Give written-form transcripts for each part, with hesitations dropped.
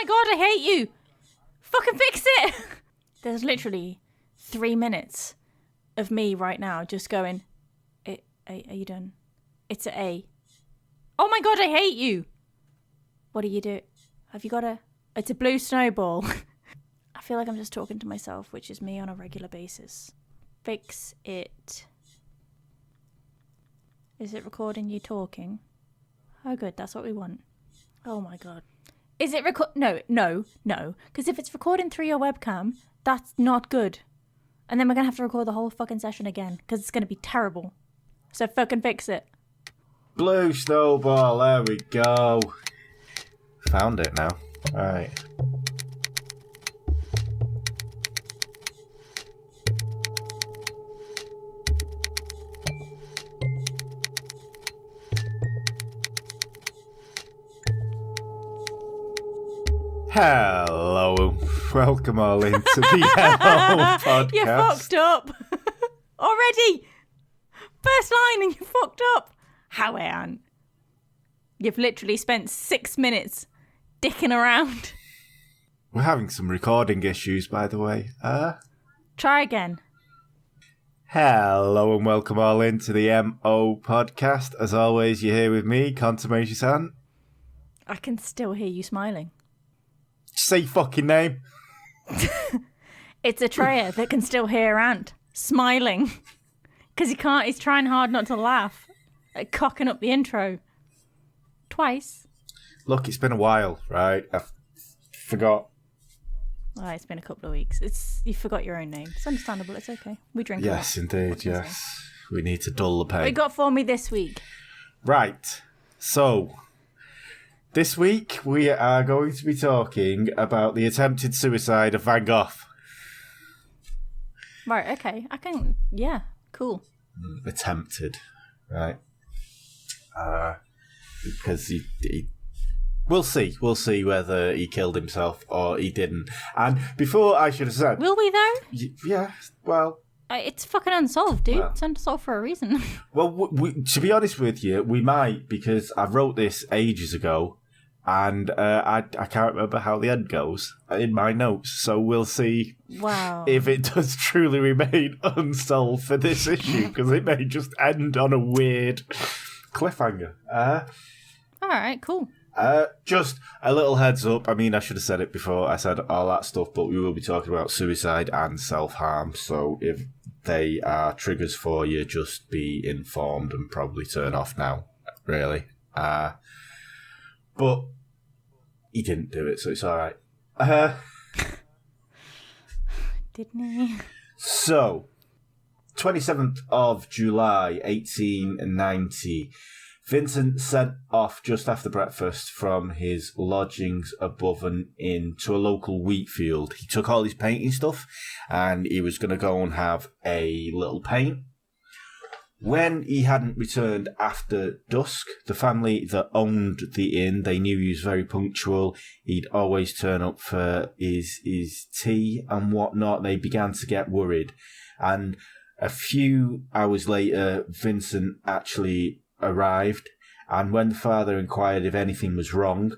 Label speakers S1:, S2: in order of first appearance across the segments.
S1: my God, I hate you. Fucking fix it. There's literally 3 minutes of me right now just going, are you done? It's an A. Oh my God, I hate you. What do you do? Have you got a... It's a blue snowball. I feel like I'm just talking to myself, which is me on a regular basis. Fix it. Is it recording you talking? Oh, good. That's what we want. Oh my God. Is it No. Because if it's recording through your webcam, that's not good. And then we're going to have to record the whole fucking session again because it's going to be terrible. So fucking fix it.
S2: Blue snowball, there we go. Found it now. Alright. Hello, welcome all into the Hello podcast.
S1: You fucked up. Already. First line and you fucked up. How, Anne? You've literally spent 6 minutes dicking around.
S2: We're having some recording issues, by the way.
S1: Try again.
S2: Hello and welcome all into the MO podcast. As always, you're here with me, Consummation.
S1: I can still hear you smiling.
S2: Say your fucking name.
S1: It's Atreya that can still hear Ant smiling. Because he can't, he's trying hard not to laugh. Like cocking up the intro. Twice.
S2: Look, it's been a while, right? I forgot.
S1: Oh, it's been a couple of weeks. You forgot your own name. It's understandable. It's okay. We drink.
S2: Yes, indeed. Yes, we need to dull the pain.
S1: What you got for me this week?
S2: Right. So, this week we are going to be talking about the attempted suicide of Van Gogh.
S1: Right. Okay. I can. Yeah. Cool.
S2: Attempted, right? Because he we'll see whether he killed himself or he didn't. And before I should have said,
S1: will we though?
S2: Yeah. Well,
S1: it's fucking unsolved, dude.
S2: Well,
S1: it's unsolved for a reason.
S2: Well, to be honest with you, we might, because I wrote this ages ago, and I can't remember how the end goes in my notes. So we'll see.
S1: Wow.
S2: If it does truly remain unsolved for this issue, because it may just end on a weird cliffhanger.
S1: All right, cool.
S2: Just a little heads up. I mean, I should have said it before I said all that stuff, but we will be talking about suicide and self-harm. So if they are triggers for you, just be informed and probably turn off now, really. But he didn't do it, so it's all right.
S1: Didn't he?
S2: So, 27th of July, 1890. Vincent set off just after breakfast from his lodgings above and in to a local wheat field. He took all his painting stuff and he was going to go and have a little paint. When he hadn't returned after dusk, the family that owned the inn, they knew he was very punctual. He'd always turn up for his tea and whatnot. They began to get worried. And a few hours later, Vincent actually arrived. And when the father inquired if anything was wrong,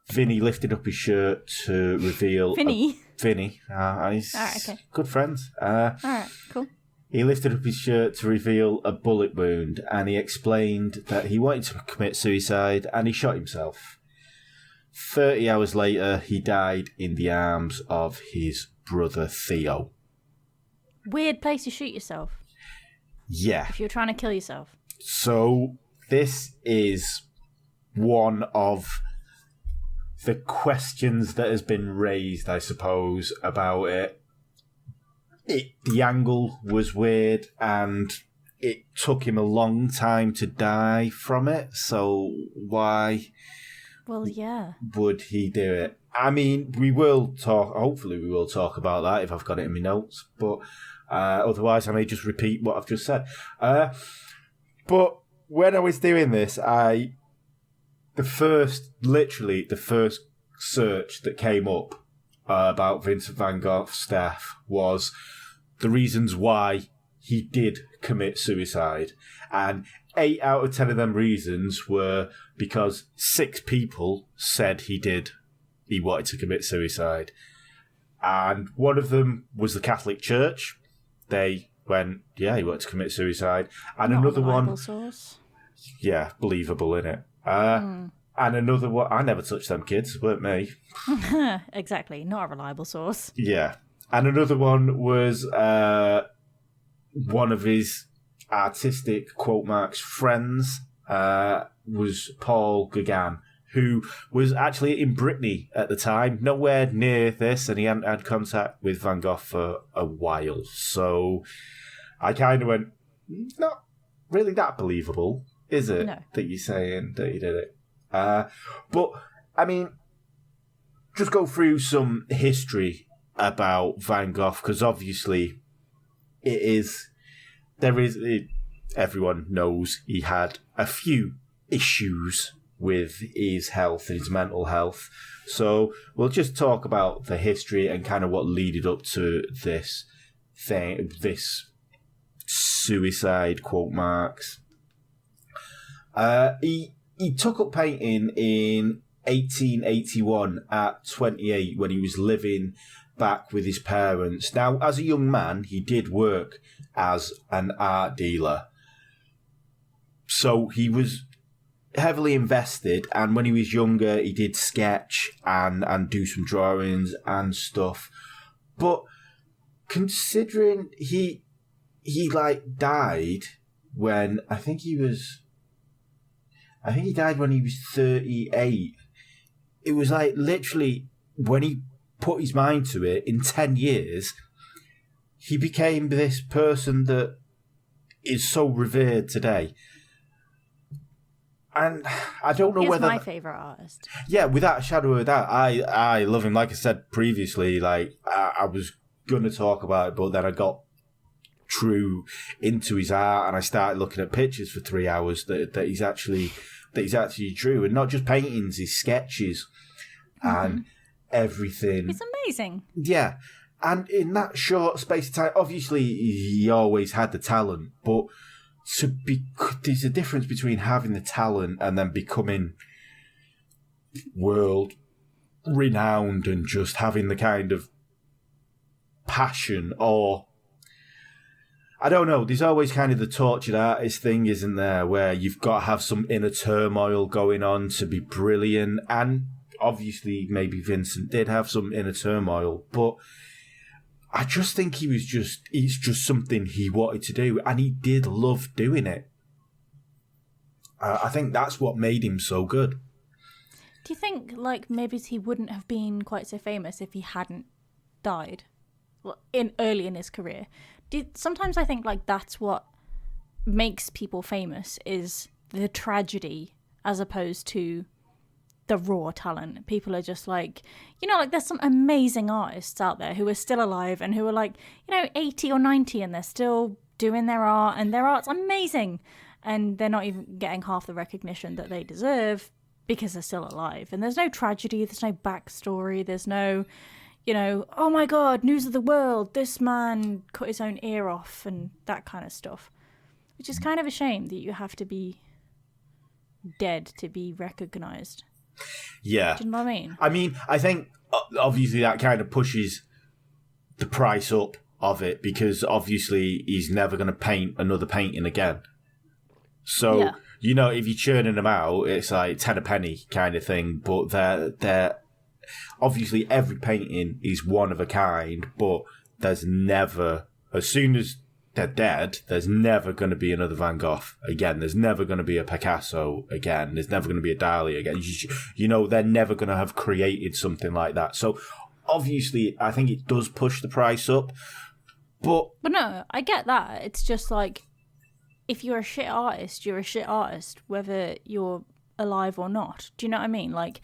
S2: Vinny lifted up his shirt to reveal...
S1: Vinny?
S2: Vinny. He's
S1: okay.
S2: Good friends.
S1: All right, cool.
S2: He lifted up his shirt to reveal a bullet wound, and he explained that he wanted to commit suicide, and he shot himself. 30 hours later, he died in the arms of his brother Theo.
S1: Weird place to shoot yourself.
S2: Yeah.
S1: If you're trying to kill yourself.
S2: So, this is one of the questions that has been raised, I suppose, about it. The angle was weird, and it took him a long time to die from it, so why
S1: would
S2: he do it? I mean, hopefully we will talk about that if I've got it in my notes, but otherwise I may just repeat what I've just said. But when I was doing this, the first search that came up about Vincent Van Gogh's death was the reasons why he did commit suicide. And 8 out of 10 of them reasons were because 6 people said he did he wanted to commit suicide. And one of them was the Catholic Church. They went, yeah, he wanted to commit suicide. And
S1: Not
S2: another
S1: a reliable
S2: one,
S1: source.
S2: yeah, believable, innit? And another one, I never touched them kids, weren't me.
S1: Exactly, not a reliable source.
S2: Yeah. And another one was one of his artistic, quote marks, friends was Paul Gauguin, who was actually in Brittany at the time, nowhere near this, and he hadn't had contact with Van Gogh for a while. So I kind of went, not really that believable, is it, that you're saying that he did it? But, I mean, just go through some history about Van Gogh, because obviously everyone knows he had a few issues with his health and his mental health. So we'll just talk about the history and kind of what leaded up to this thing, this suicide, quote marks. He took up painting in 1881 at 28 when he was living back with his parents. Now, as a young man, he did work as an art dealer. So he was heavily invested, and when he was younger, he did sketch and do some drawings and stuff. But considering he died when he died when he was 38. It was like literally when he put his mind to it, in 10 years, he became this person that is so revered today. And I don't know whether...
S1: He's my favourite artist.
S2: Yeah, without a shadow of a doubt. I love him. Like I said previously, like I was going to talk about it, but then I got true into his art and I started looking at pictures for 3 hours that he's actually drew. And not just paintings, his sketches and everything.
S1: It's amazing.
S2: Yeah. And in that short space of time, obviously he always had the talent, but there's a difference between having the talent and then becoming world renowned and just having the kind of passion, or I don't know, there's always kind of the tortured artist thing, isn't there, where you've got to have some inner turmoil going on to be brilliant. And obviously maybe Vincent did have some inner turmoil, but I just think it's just something he wanted to do, and he did love doing it. I think that's what made him so good.
S1: Do you think, like, maybe he wouldn't have been quite so famous if he hadn't died? Well, early in his career. Sometimes I think, like, that's what makes people famous, is the tragedy as opposed to the raw talent. People are just like, like there's some amazing artists out there who are still alive and who are like, 80 or 90 and they're still doing their art and their art's amazing. And they're not even getting half the recognition that they deserve because they're still alive. And there's no tragedy, there's no backstory, there's no, oh my God, news of the world, this man cut his own ear off and that kind of stuff. Which is kind of a shame that you have to be dead to be recognised.
S2: Yeah.
S1: Do you know what I mean?
S2: I mean, I think obviously that kind of pushes the price up of it, because obviously he's never going to paint another painting again. So, if you're churning them out, it's like 10 a penny kind of thing. But they're obviously every painting is one of a kind, but there's never, as soon as they're dead, there's never going to be another Van Gogh again. There's never going to be a Picasso again. There's never going to be a Dali again. They're never going to have created something like that. So obviously, I think it does push the price up. But
S1: no, I get that. It's just like, if you're a shit artist, you're a shit artist, whether you're alive or not. Do you know what I mean? Like,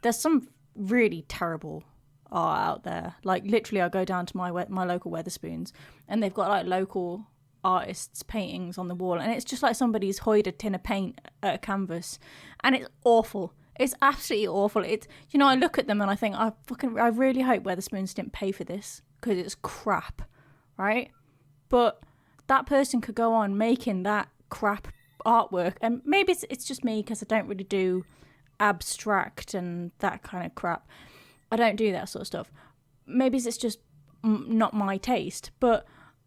S1: there's some really terrible art out there. Like, literally, I go down to my local Wetherspoons and they've got like local artists' paintings on the wall, and it's just like somebody's hoid a tin of paint at a canvas, and it's awful. It's absolutely awful. It's, I look at them and I think, I really hope Wetherspoons didn't pay for this, because it's crap, right? But that person could go on making that crap artwork, and maybe it's just me because I don't really do abstract and that kind of crap. I don't do that sort of stuff. Maybe it's just not my taste, but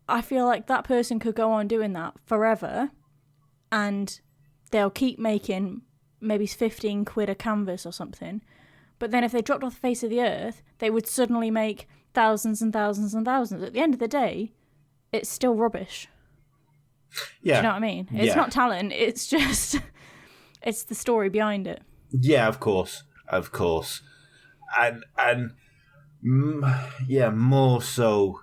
S1: I feel like that person could go on doing that forever and they'll keep making maybe 15 quid a canvas or something. But then if they dropped off the face of the earth, they would suddenly make thousands and thousands and thousands. At the end of the day, it's still rubbish.
S2: Yeah.
S1: Do you know what I mean? It's not talent. It's just, it's the story behind it.
S2: Yeah, of course. Yeah, more so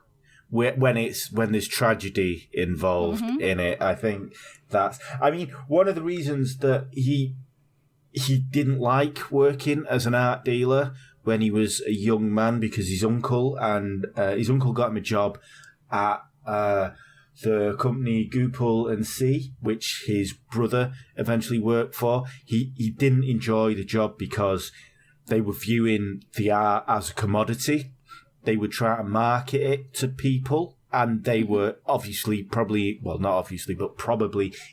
S2: when there's tragedy involved in it. I think one of the reasons that he didn't like working as an art dealer when he was a young man, because his uncle got him a job at the company Goupil and C, which his brother eventually worked for. He didn't enjoy the job because they were viewing the art as a commodity. They would try to market it to people, and they were probably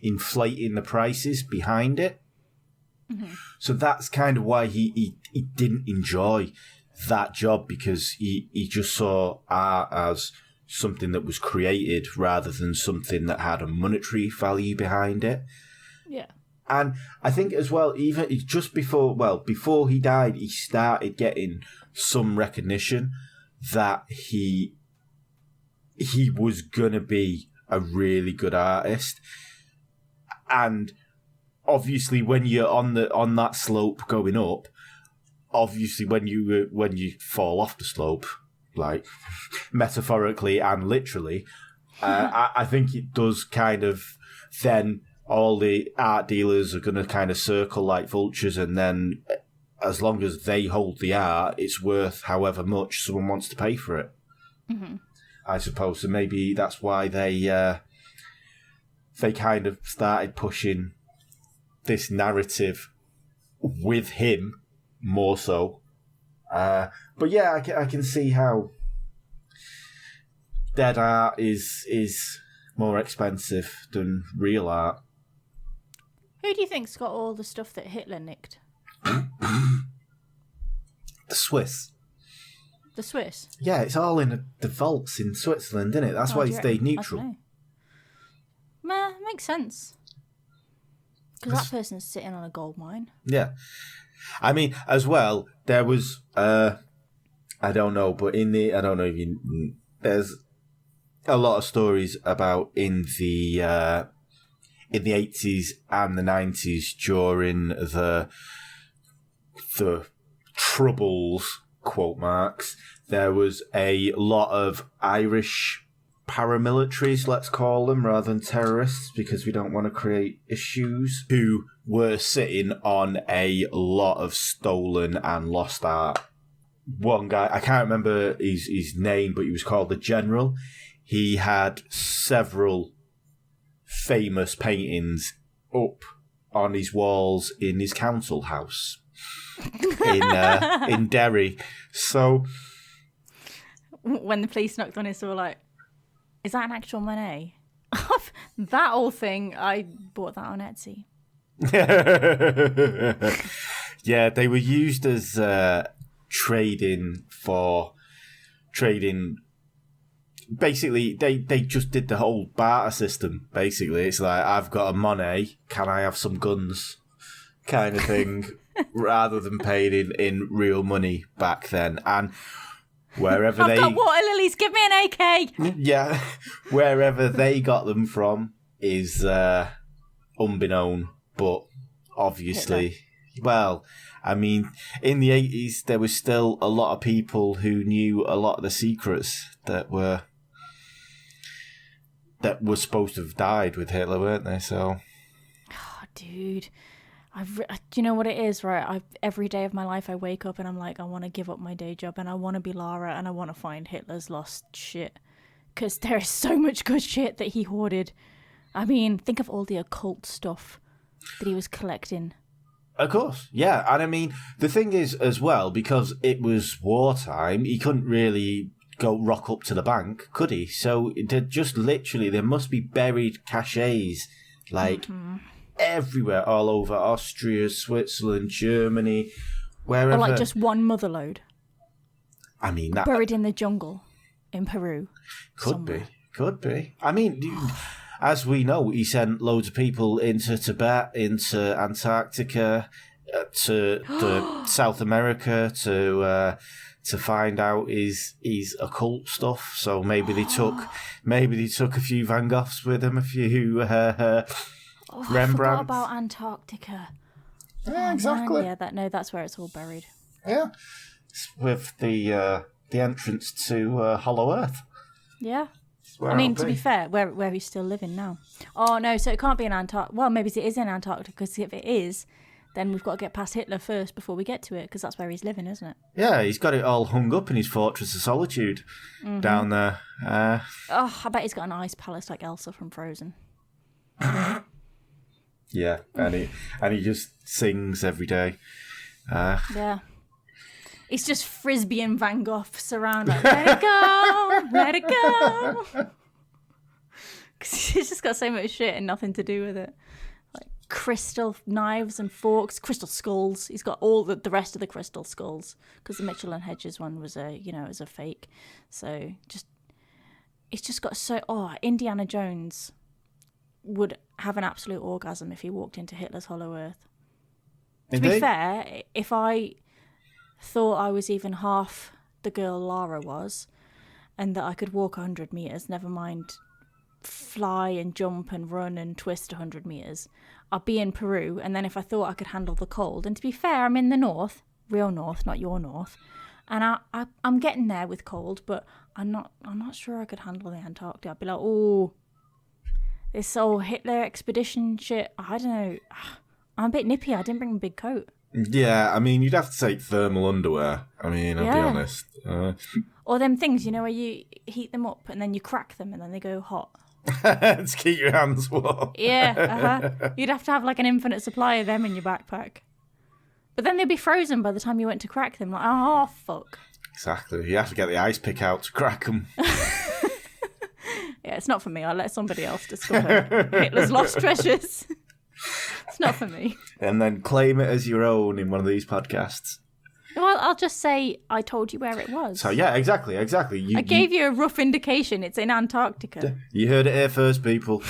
S2: inflating the prices behind it. Mm-hmm. So that's kind of why he didn't enjoy that job, because he just saw art as something that was created rather than something that had a monetary value behind it.
S1: Yeah.
S2: And I think as well, even just before he died, he started getting some recognition that he was gonna be a really good artist. And obviously, when you're on that slope going up, obviously when you fall off the slope, like metaphorically and literally, I think it does kind of then. All the art dealers are going to kind of circle like vultures, and then as long as they hold the art, it's worth however much someone wants to pay for it. Mm-hmm. I suppose. So maybe that's why they kind of started pushing this narrative with him more so. But yeah, I can see how dead art is more expensive than real art.
S1: Who do you think's got all the stuff that Hitler nicked?
S2: The Swiss.
S1: The Swiss?
S2: Yeah, it's all in the vaults in Switzerland, isn't it? That's why he stayed neutral.
S1: Makes sense. Because that person's sitting on a gold mine.
S2: Yeah. I mean, as well, there was, I don't know, but there's a lot of stories about in the 80s and the 90s during the Troubles, quote marks, there was a lot of Irish paramilitaries, let's call them, rather than terrorists, because we don't want to create issues, who were sitting on a lot of stolen and lost art. One guy, I can't remember his name, but he was called the General. He had several famous paintings up on his walls in his council house in Derry. So
S1: when the police knocked on his door, like, is that an actual Monet? That whole thing, I bought that on Etsy.
S2: Yeah, they were used as trading. Basically, they just did the whole barter system, basically. It's like, I've got a Monet, can I have some guns? Kind of thing, rather than paid in real money back then. And wherever
S1: I've got water lilies, give me an AK!
S2: Yeah, wherever they got them from is unbeknown, but obviously, well, I mean, in the 80s, there was still a lot of people who knew a lot of the secrets that were supposed to have died with Hitler, weren't they? So,
S1: oh, dude, do you know what it is, right? Every day of my life, I wake up and I'm like, I want to give up my day job and I want to be Lara and I want to find Hitler's lost shit, because there is so much good shit that he hoarded. I mean, think of all the occult stuff that he was collecting.
S2: Of course, yeah. And I mean, the thing is, as well, because it was wartime, he couldn't really go rock up to the bank, could he? So just literally, there must be buried caches, like, everywhere, all over Austria, Switzerland, Germany, wherever.
S1: Or like just one motherlode.
S2: I mean, that
S1: buried in the jungle in Peru.
S2: could be. I mean, as we know, he sent loads of people into Tibet, into Antarctica, to South America to find out his occult stuff. So maybe they took a few Van Goghs with him, a few Rembrandt.
S1: I forgot about Antarctica.
S2: Yeah, exactly.
S1: Man. Yeah, that's where it's all buried.
S2: Yeah, with the entrance to Hollow Earth.
S1: Yeah. I mean, to be fair, where he's still living now. Oh, no, so it can't be in Antarctica. Well, maybe it is in Antarctica, because if it is, then we've got to get past Hitler first before we get to it, because that's where he's living, isn't it?
S2: Yeah, he's got it all hung up in his Fortress of Solitude down there.
S1: I bet he's got an ice palace like Elsa from Frozen.
S2: Yeah, and he just sings every day.
S1: Yeah. It's just Frisbee and Van Gogh surround, like, let it go, let it go. Because he's just got so much shit and nothing to do with it. Like crystal knives and forks, crystal skulls. He's got all the rest of the crystal skulls, because the Mitchell and Hedges one was a fake. So it's just got so... Oh, Indiana Jones would have an absolute orgasm if he walked into Hitler's Hollow Earth.
S2: Indeed.
S1: To be fair, if I thought I was even half the girl Lara was, and that I could walk 100 metres, never mind fly and jump and run and twist 100 metres, I'd be in Peru. And then if I thought I could handle the cold, and to be fair, I'm in the north, real north, not your north, and I'm getting there with cold, but I'm not sure I could handle the Antarctic. I'd be like, oh, this whole Hitler expedition shit, I don't know, I'm a bit nippy. I didn't bring a big coat.
S2: Yeah, I mean, you'd have to take thermal underwear. I mean, I'll be honest.
S1: Or them things, where you heat them up and then you crack them and then they go hot.
S2: To keep your hands warm.
S1: Yeah, You'd have to have like an infinite supply of them in your backpack. But then they'd be frozen by the time you went to crack them. Like, oh, fuck.
S2: Exactly. You have to get the ice pick out to crack them.
S1: Yeah, it's not for me. I'll let somebody else discover Hitler's lost treasures. It's not for me.
S2: And then claim it as your own in one of these podcasts.
S1: Well, I'll just say I told you where it was.
S2: So, yeah, exactly.
S1: I gave you a rough indication. It's in Antarctica.
S2: You heard it here first, people.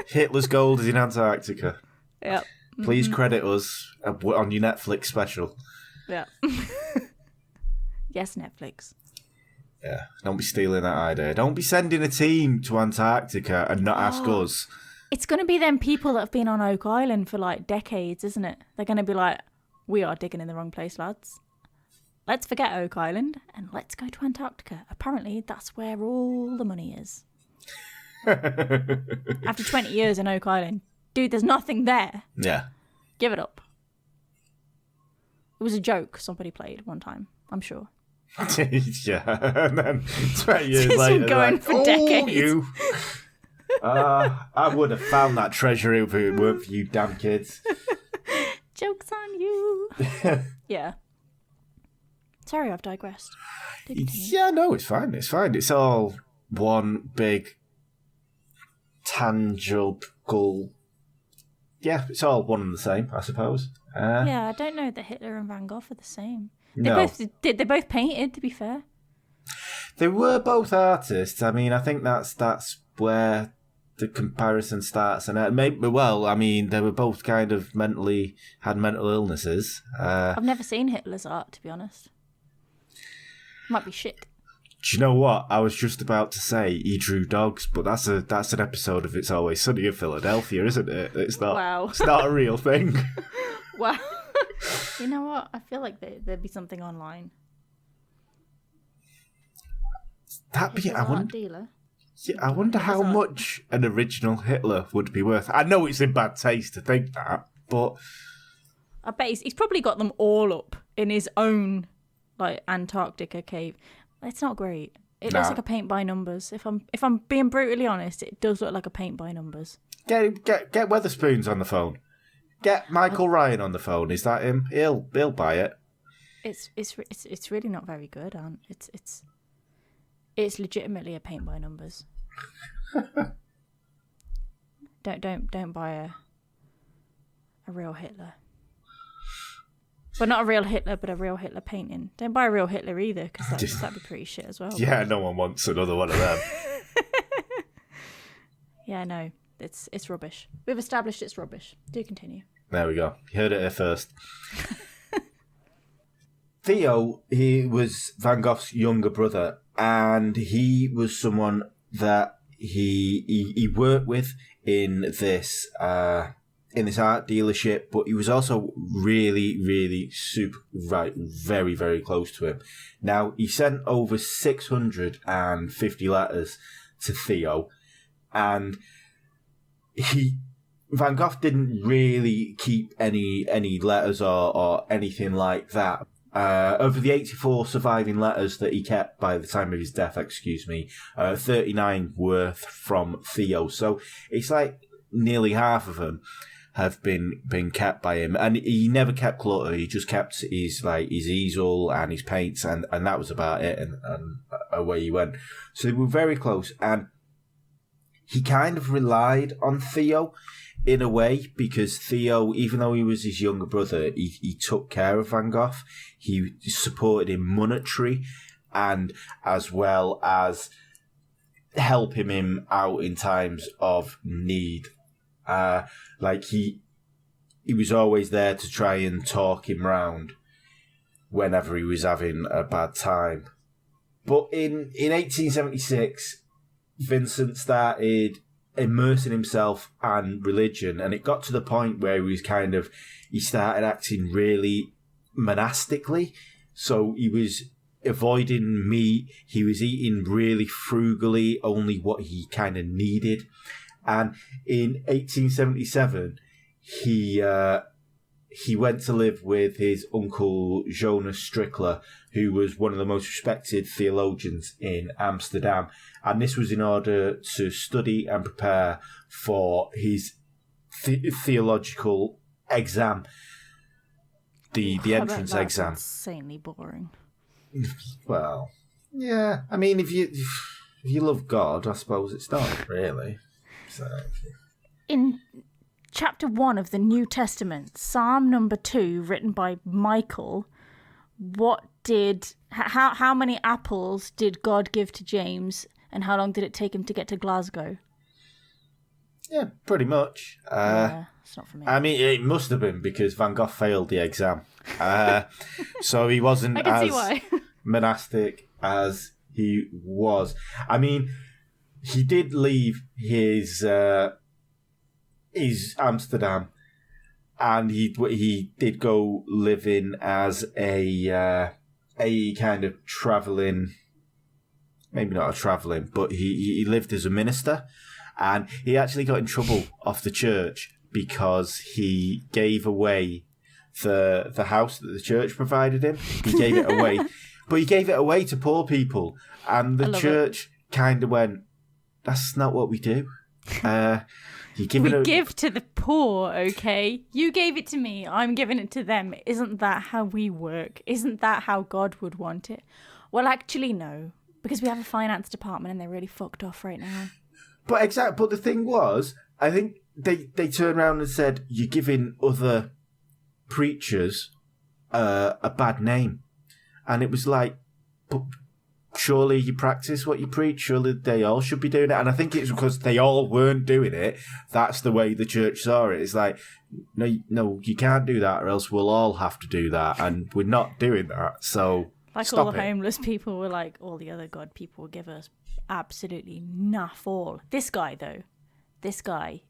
S2: Hitler's gold is in Antarctica.
S1: Yep.
S2: Please credit us on your Netflix special.
S1: Yeah. Yes, Netflix.
S2: Yeah, don't be stealing that idea. Don't be sending a team to Antarctica and not ask us.
S1: It's going to be them people that have been on Oak Island for like decades, isn't it? They're going to be like, we are digging in the wrong place, lads. Let's forget Oak Island and let's go to Antarctica. Apparently, that's where all the money is. After 20 years in Oak Island, dude, there's nothing there.
S2: Yeah.
S1: Give it up. It was a joke somebody played one time, I'm sure.
S2: Yeah, and then 20 years
S1: It's
S2: later,
S1: been going
S2: like,
S1: for decades.
S2: You. I would have found that treasure if it weren't for you damn kids.
S1: Joke's on you. Yeah. Sorry, I've digressed.
S2: Yeah, no, it's fine. It's fine. It's all one big tangible. Yeah, it's all one and the same, I suppose.
S1: Yeah, I don't know that Hitler and Van Gogh are the same.
S2: No.
S1: They both painted, to be fair.
S2: They were both artists. I mean, I think that's where the comparison starts. And maybe, well, I mean, they were both kind of had mental illnesses.
S1: I've never seen Hitler's art, to be honest. Might be shit.
S2: Do you know what? I was just about to say he drew dogs, but that's an episode of It's Always Sunny in Philadelphia, isn't it? It's not. Wow. It's not a real thing.
S1: Wow. You know what? I feel like there'd be something online. Dealer.
S2: Yeah, I wonder how much an original Hitler would be worth. I know it's in bad taste to think that, but
S1: I bet he's probably got them all up in his own like Antarctica cave. It's not great. It looks like a paint by numbers. If I'm being brutally honest, it does look like a paint by numbers.
S2: Get Weatherspoons on the phone. Get Michael Ryan on the phone. Is that him? He'll buy it.
S1: It's really not very good, and it's legitimately a paint by numbers. Don't buy a real Hitler. But not a real Hitler, but a real Hitler painting. Don't buy a real Hitler either, because that'd be pretty shit as well.
S2: Yeah, no one wants another one of them.
S1: Yeah, no, it's rubbish. We've established it's rubbish. Do continue.
S2: There we go. You heard it here first. Theo, he was Van Gogh's younger brother, and he was someone that he worked with in this art dealership, but he was also really, really very, very close to him. Now, he sent over 650 letters to Theo, and Van Gogh didn't really keep any letters or anything like that. Over the 84 surviving letters that he kept by the time of his death, 39 were from Theo. So it's like nearly half of them have been kept by him, and he never kept clutter. He just kept his easel and his paints, and that was about it. And away he went. So they were very close, and he kind of relied on Theo in a way, because Theo, even though he was his younger brother, he took care of Van Gogh. He supported him monetary, and as well as helping him out in times of need. He was always there to try and talk him round whenever he was having a bad time. But in 1876, Vincent started immersing himself in religion, and it got to the point where he started acting really monastically. So he was avoiding meat, he was eating really frugally, only what he kind of needed. And in 1877, he went to live with his uncle Jonas Strickler, who was one of the most respected theologians in Amsterdam. And this was in order to study and prepare for his theological exam, the entrance exam.
S1: Insanely boring.
S2: Well, yeah. I mean, if you love God, I suppose it's not really. So.
S1: In chapter 1 of the New Testament, Psalm number 2, written by Michael, how many apples did God give to James, and how long did it take him to get to Glasgow?
S2: Yeah, pretty much.
S1: It's not for me.
S2: I mean, it must have been, because Van Gogh failed the exam. So he wasn't as monastic as he was. I mean, he did leave his Amsterdam, and he did go living as a kind of travelling, maybe not a travelling, but he lived as a minister, and he actually got in trouble off the church because he gave away the house that the church provided him. He gave it away, but he gave it away to poor people, and the church kind of went, "That's not what we do.
S1: Give to the poor, okay? You gave it to me, I'm giving it to them. Isn't that how we work? Isn't that how God would want it?" Well, actually, no, because we have a finance department and they're really fucked off right now.
S2: But the thing was, I think they turned around and said, "You're giving other preachers a bad name," and it was like, but surely you practice what you preach. Surely they all should be doing it. And I think it's because they all weren't doing it. That's the way the church saw it. It's like, no, you can't do that, or else we'll all have to do that, and we're not doing that. So
S1: like
S2: stop
S1: all the
S2: it.
S1: homeless people were like, all the other God people will give us absolutely naff all. This guy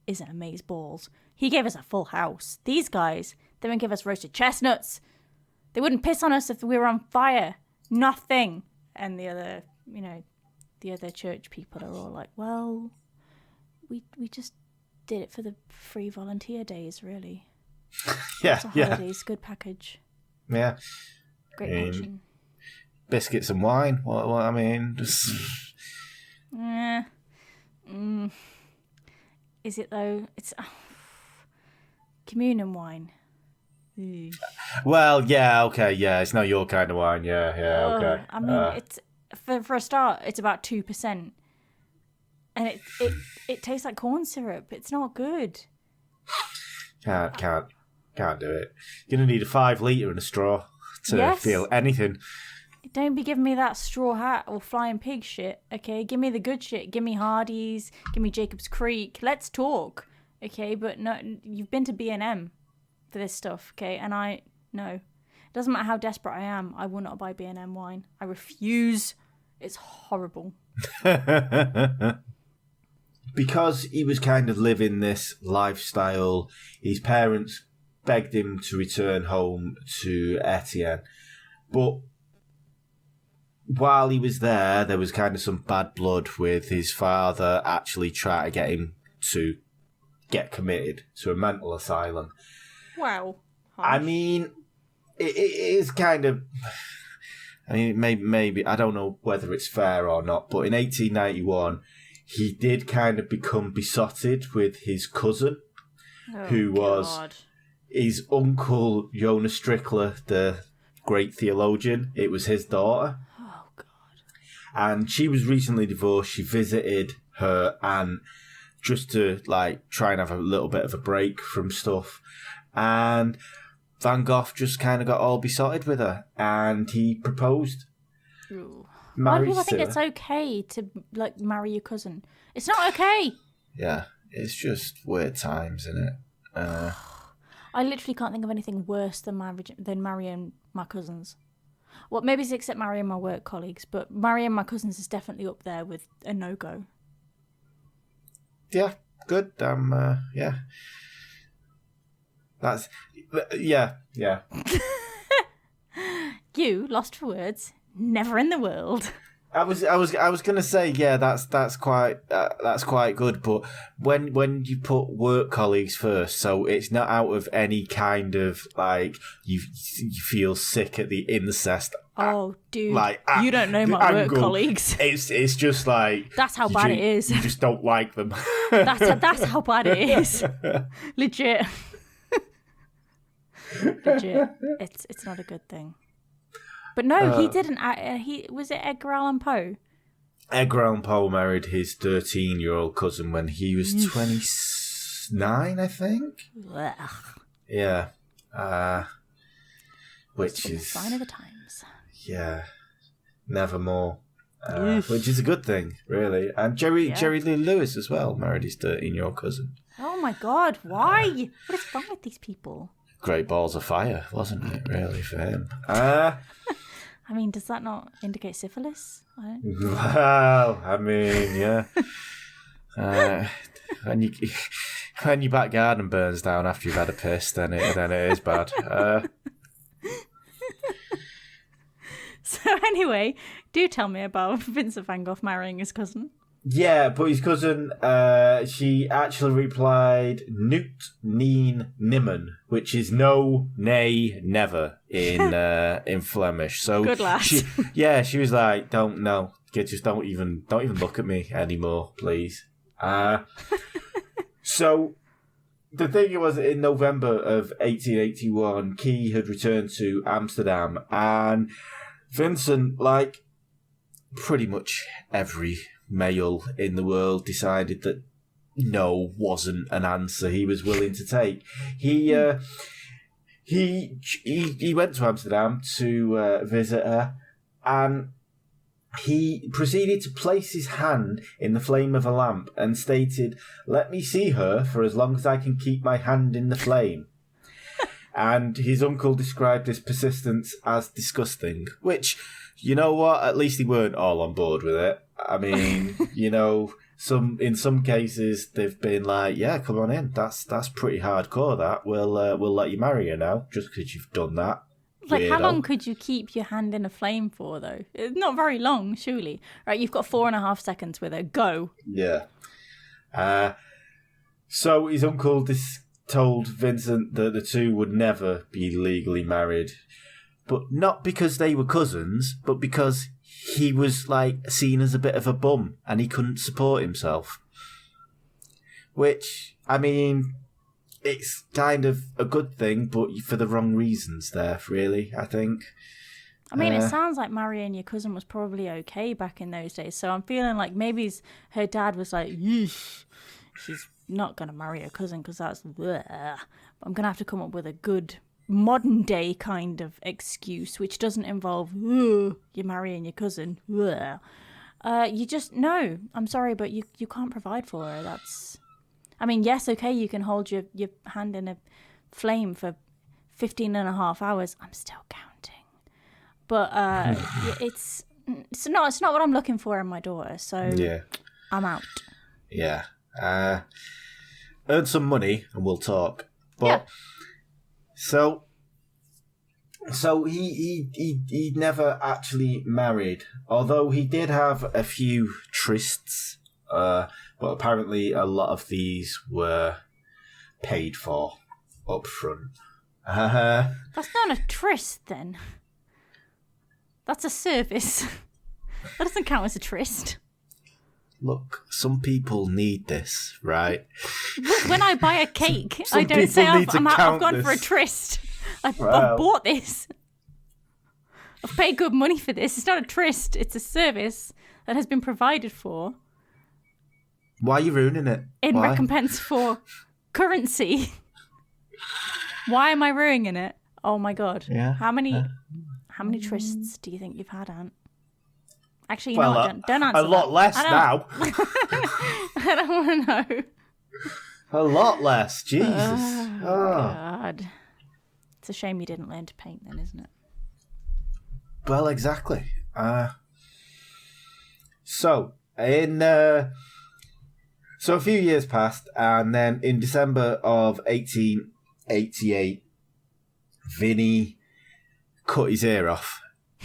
S1: isn't amazeballs. He gave us a full house. These guys, they wouldn't give us roasted chestnuts. They wouldn't piss on us if we were on fire. Nothing. And the other church people are all like, well, we just did it for the free volunteer days, really.
S2: Yeah,
S1: holidays, good package.
S2: Yeah.
S1: Great pension.
S2: Biscuits and wine. What I mean, just...
S1: Is it though? It's communion wine.
S2: Well, yeah, okay, yeah, it's not your kind of wine, yeah, okay.
S1: I mean, it's for a start, it's about 2%, and it tastes like corn syrup. It's not good.
S2: Can't. Can't do it. You're going to need a 5 litre and a straw to feel anything.
S1: Don't be giving me that straw hat or flying pig shit, okay? Give me the good shit. Give me Hardee's. Give me Jacob's Creek. Let's talk, okay? But no, you've been to B&M for this stuff, okay? And no. It doesn't matter how desperate I am. I will not buy B&M wine. I refuse. It's horrible.
S2: Because he was kind of living this lifestyle, his parents begged him to return home to Etienne. But while he was there was kind of some bad blood with his father actually trying to get him to get committed to a mental asylum.
S1: Wow.
S2: I mean, it is kind of... I mean, maybe, I don't know whether it's fair or not, but in 1891, he did kind of become besotted with his cousin, who was his uncle, Jonas Strickler, the great theologian. It was his daughter.
S1: Oh, God.
S2: And she was recently divorced. She visited her aunt just to, like, try and have a little bit of a break from stuff. And Van Gogh just kind of got all besotted with her, and he proposed.
S1: Ooh. Why do people think it's okay to, like, marry your cousin? It's not okay.
S2: Yeah, it's just weird times, isn't it?
S1: I literally can't think of anything worse than marrying my cousins. Well, maybe it's except marrying my work colleagues, but marrying my cousins is definitely up there with a no-go.
S2: Yeah, good. Yeah. That's... Yeah.
S1: You, lost for words, never in the world.
S2: I was gonna say, yeah, that's quite good, but when you put work colleagues first, so it's not out of any kind of, like, you feel sick at the incest.
S1: Oh, dude,
S2: like,
S1: you don't know my work colleagues.
S2: It's just like,
S1: that's how bad it is.
S2: You just don't like them.
S1: That's how bad it is. Legit. It's not a good thing. But no, he didn't. Was it Edgar Allan Poe?
S2: Edgar Allan Poe married his 13-year-old cousin when he was 29, I think.
S1: Ugh.
S2: Yeah. Which is
S1: a sign of the times.
S2: Yeah, nevermore. Which is a good thing, really. And Jerry Lee Lewis as well married his 13-year-old cousin.
S1: Oh my God! Why? What is wrong with these people?
S2: Great balls of fire, wasn't it? Really, for him.
S1: I mean, does that not indicate syphilis?
S2: Well, I mean, yeah. When your back garden burns down after you've had a piss, then it is bad.
S1: So anyway, do tell me about Vincent Van Gogh marrying his cousin.
S2: Yeah, but his cousin, she actually replied "Newt, neen, nimmen," which is no, nay, never in Flemish. So
S1: good lass.
S2: She was like, just don't even look at me anymore, please. So the thing was, in November of 1881, Key had returned to Amsterdam, and Vincent, like pretty much every male in the world, decided that no wasn't an answer he was willing to take. He went to Amsterdam to visit her, and he proceeded to place his hand in the flame of a lamp and stated, "Let me see her for as long as I can keep my hand in the flame." And his uncle described his persistence as disgusting, which, you know what, at least he weren't all on board with it. I mean, you know, in some cases they've been like, "Yeah, come on in. That's pretty hardcore. That we'll let you marry her now just because you've done that."
S1: Like,
S2: weirdo.
S1: How long could you keep your hand in a flame for, though? Not very long, surely. Right, you've got 4.5 seconds with her. Go.
S2: Yeah. So his uncle told Vincent that the two would never be legally married, but not because they were cousins, but because he was, like, seen as a bit of a bum and he couldn't support himself. Which, I mean, it's kind of a good thing, but for the wrong reasons there, really, I think.
S1: I mean, it sounds like marrying your cousin was probably okay back in those days, so I'm feeling like maybe her dad was like, "Yeesh, she's not going to marry a cousin because that's... Bleh. I'm going to have to come up with a good modern day kind of excuse, which doesn't involve you're marrying your cousin. Bleh. You just... No, I'm sorry, but you can't provide for her. That's... I mean, yes, okay, you can hold your hand in a flame for 15 and a half hours. I'm still counting. But it's not what I'm looking for in my daughter, so
S2: Yeah.
S1: I'm out.
S2: Yeah. Earn some money and we'll talk. But so he never actually married, although he did have a few trysts, but apparently a lot of these were paid for up front.
S1: That's not a tryst then. That's a service. That doesn't count as a tryst.
S2: Look, some people need this, right?
S1: When I buy a cake,
S2: Some
S1: I don't say
S2: people need to
S1: I've
S2: count
S1: gone for a
S2: this.
S1: tryst. I've
S2: Well.
S1: bought this. I've paid good money for this. It's not a tryst. It's a service that has been provided for
S2: Why are you ruining it?
S1: in
S2: Why?
S1: recompense for currency. Why am I ruining it? Oh my god.
S2: Yeah.
S1: How many trysts do you think you've had, Ant? Actually, you
S2: Well,
S1: know what? Don't answer
S2: a lot
S1: that.
S2: less
S1: I don't-
S2: now.
S1: I don't want to know.
S2: A lot less. Jesus.
S1: Oh,
S2: Oh.
S1: God. It's a shame you didn't learn to paint then, isn't it?
S2: Well, exactly. So a few years passed, and then in December of 1888, Vinny cut his ear off.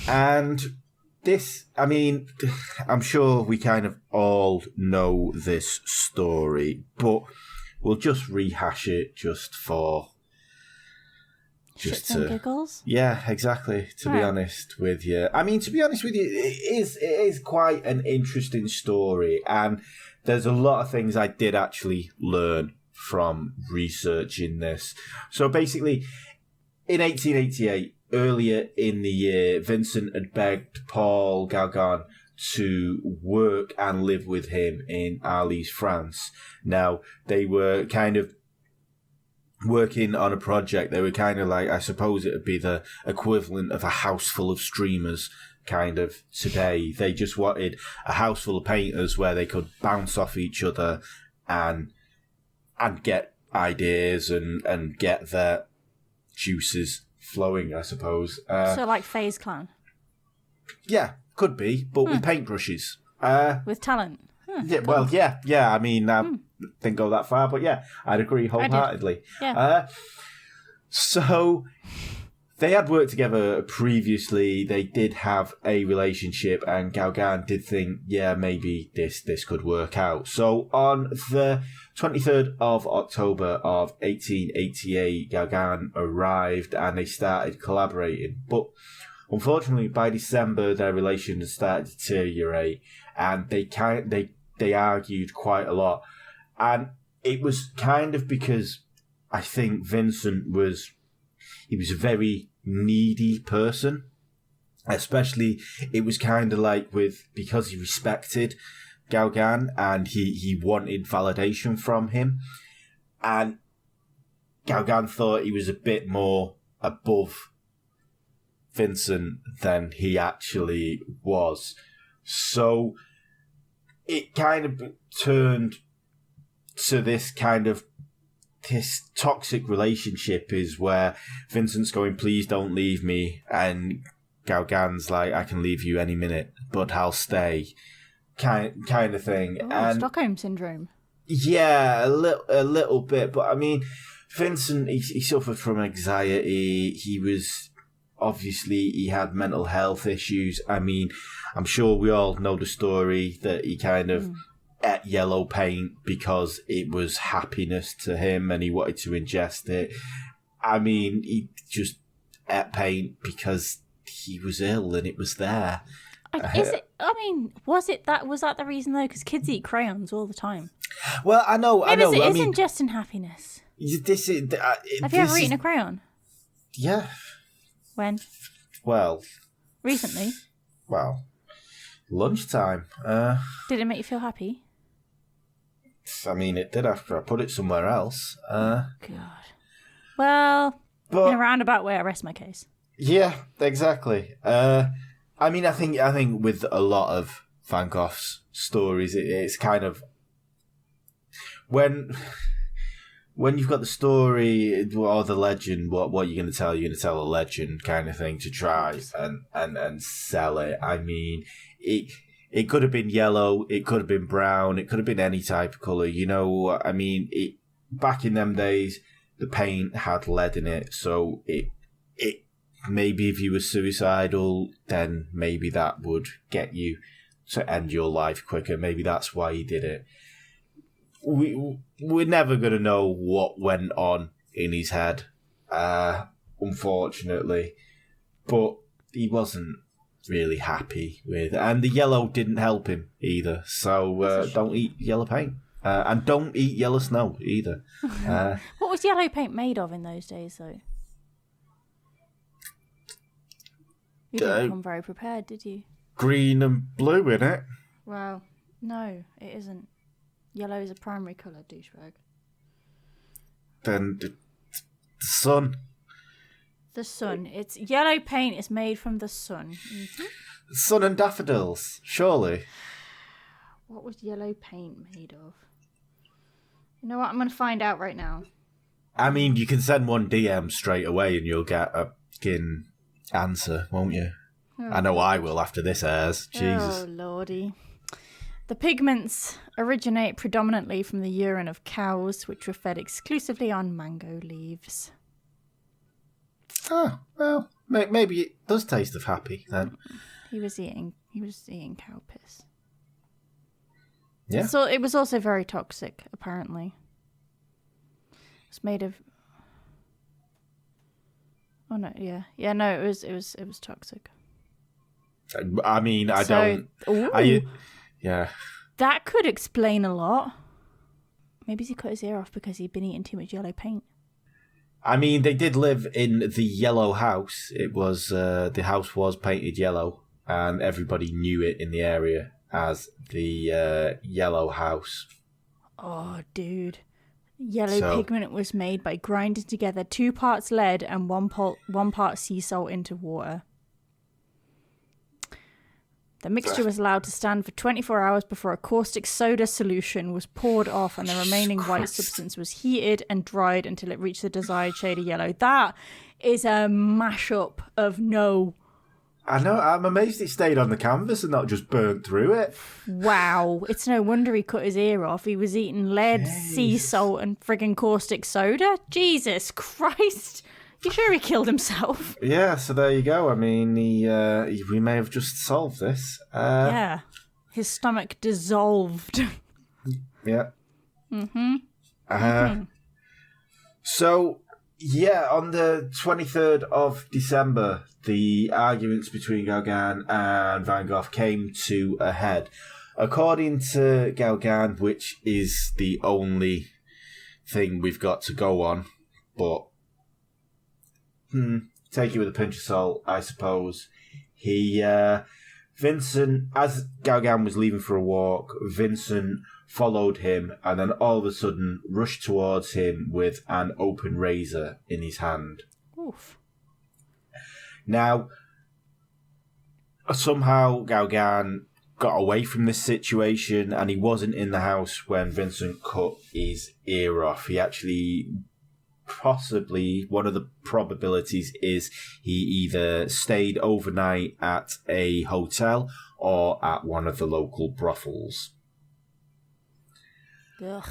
S2: And this, I mean, I'm sure we kind of all know this story, but we'll just rehash it just
S1: Shits
S2: to
S1: and giggles.
S2: yeah, exactly. To be
S1: Right.
S2: honest with you, I mean, to be honest with you, it is quite an interesting story, and there's a lot of things I did actually learn from researching this. So basically, in 1888, earlier in the year, Vincent had begged Paul Gauguin to work and live with him in Arles, France. Now, they were kind of working on a project. They were kind of like, I suppose it would be the equivalent of a house full of streamers kind of today. They just wanted a house full of painters where they could bounce off each other and get ideas and get their juices flowing, I suppose.
S1: So like FaZe Clan.
S2: Yeah, could be, but with paintbrushes.
S1: With talent.
S2: Yeah, well, yeah. I mean, didn't go that far, but yeah, I'd agree wholeheartedly.
S1: Yeah.
S2: So they had worked together previously. They did have a relationship, and Gauguin did think, yeah, maybe this could work out. So on the 23rd of October of 1888, Gauguin arrived, and they started collaborating. But unfortunately, by December, their relation had started to deteriorate, and they argued quite a lot. And it was kind of because I think Vincent was a very needy person. Especially, it was kind of like because he respected Gauguin and he wanted validation from him. And Gauguin thought he was a bit more above Vincent than he actually was. So it kind of turned to this toxic relationship is where Vincent's going, please don't leave me, and Gauguin's like, I can leave you any minute, but I'll stay, kind of thing.
S1: Oh,
S2: and
S1: Stockholm Syndrome.
S2: yeah, a little bit, but I mean, Vincent, he suffered from anxiety. He had mental health issues. I mean, I'm sure we all know the story that he kind of ate yellow paint because it was happiness to him and he wanted to ingest it. I mean, he just ate paint because he was ill and it was there.
S1: Was that the reason though? Because kids eat crayons all the time.
S2: Well, I know.
S1: Maybe it
S2: I
S1: is
S2: mean,
S1: ingesting happiness.
S2: this is.
S1: Have you ever eaten a crayon?
S2: Yeah.
S1: When?
S2: Well.
S1: Recently.
S2: Well. Lunchtime.
S1: Did it make you feel happy?
S2: I mean, it did after I put it somewhere else.
S1: God. Well,
S2: But
S1: in a roundabout way, I rest my case.
S2: yeah, exactly. I mean, I think with a lot of Van Gogh's stories, it's kind of when you've got the story or the legend, what you're going to tell? You're going to tell a legend kind of thing to try and sell it. I mean, it could have been yellow, it could have been brown, it could have been any type of colour. You know, I mean, back in them days, the paint had lead in it, so it maybe if you were suicidal, then maybe that would get you to end your life quicker. Maybe that's why he did it. We're never going to know what went on in his head, unfortunately. But he wasn't really happy with it. And the yellow didn't help him either. So don't eat yellow paint. And don't eat yellow snow either.
S1: What was yellow paint made of in those days, though? You didn't come very prepared, did you?
S2: Green and blue in it.
S1: Well, no, it isn't. Yellow is a primary colour, douchebag.
S2: Then the sun.
S1: The sun. It's yellow paint is made from the sun. Mm-hmm.
S2: Sun and daffodils, surely.
S1: What was yellow paint made of? You know what? I'm going to find out right now.
S2: I mean, you can send one DM straight away and you'll get a fucking answer, won't you?
S1: Oh.
S2: I know I will after this airs. Jesus.
S1: Oh, lordy. The pigments originate predominantly from the urine of cows, which were fed exclusively on mango leaves.
S2: Oh, well, maybe it does taste of happy then.
S1: He was eating cow piss.
S2: Yeah.
S1: So it was also very toxic, apparently. It's made of. Oh no! Yeah. No, it was toxic.
S2: I mean, I
S1: So-
S2: don't. Yeah.
S1: That could explain a lot. Maybe he cut his ear off because he'd been eating too much yellow paint.
S2: I mean, they did live in the yellow house. It was the house was painted yellow, and everybody knew it in the area as the yellow house.
S1: Oh, dude. Yellow pigment was made by grinding together 2 parts lead and 1 part sea salt into water. The mixture was allowed to stand for 24 hours before a caustic soda solution was poured off and the remaining white substance was heated and dried until it reached the desired shade of yellow. That is a mashup of no.
S2: I know, I'm amazed it stayed on the canvas and not just burnt through it.
S1: Wow. It's no wonder he cut his ear off. He was eating lead, sea salt and friggin' caustic soda. Jesus Christ. You sure he killed himself?
S2: Yeah, so there you go. I mean, we may have just solved this.
S1: Yeah. His stomach dissolved.
S2: Yeah. So, yeah, on the 23rd of December, the arguments between Gauguin and Van Gogh came to a head. According to Gauguin, which is the only thing we've got to go on, but take it with a pinch of salt, I suppose. Vincent, as Gauguin was leaving for a walk, Vincent followed him and then all of a sudden rushed towards him with an open razor in his hand.
S1: Oof.
S2: Now, somehow Gauguin got away from this situation and he wasn't in the house when Vincent cut his ear off. He actually, possibly, one of the probabilities is he either stayed overnight at a hotel or at one of the local brothels.
S1: Ugh.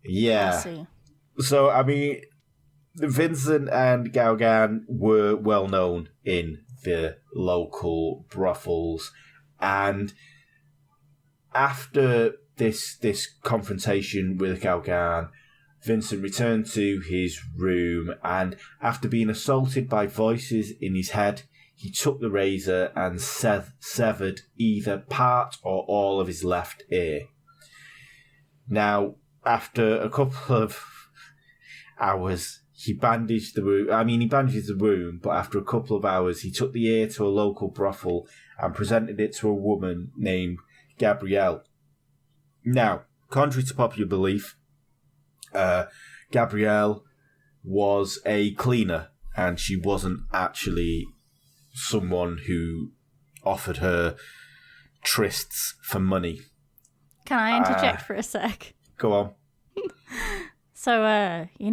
S2: Yeah.
S1: Classy.
S2: So, I mean, Vincent and Gauguin were well known in the local brothels, and after this confrontation with Gauguin, Vincent returned to his room, and after being assaulted by voices in his head, he took the razor and severed either part or all of his left ear. Now, after a couple of hours, he bandaged the wound. I mean, he bandaged the wound, but after a couple of hours, he took the ear to a local brothel and presented it to a woman named Gabrielle. Now, contrary to popular belief, Gabrielle was a cleaner, and she wasn't actually someone who offered her trysts for money.
S1: Can I interject for a sec?
S2: Go on.
S1: So, he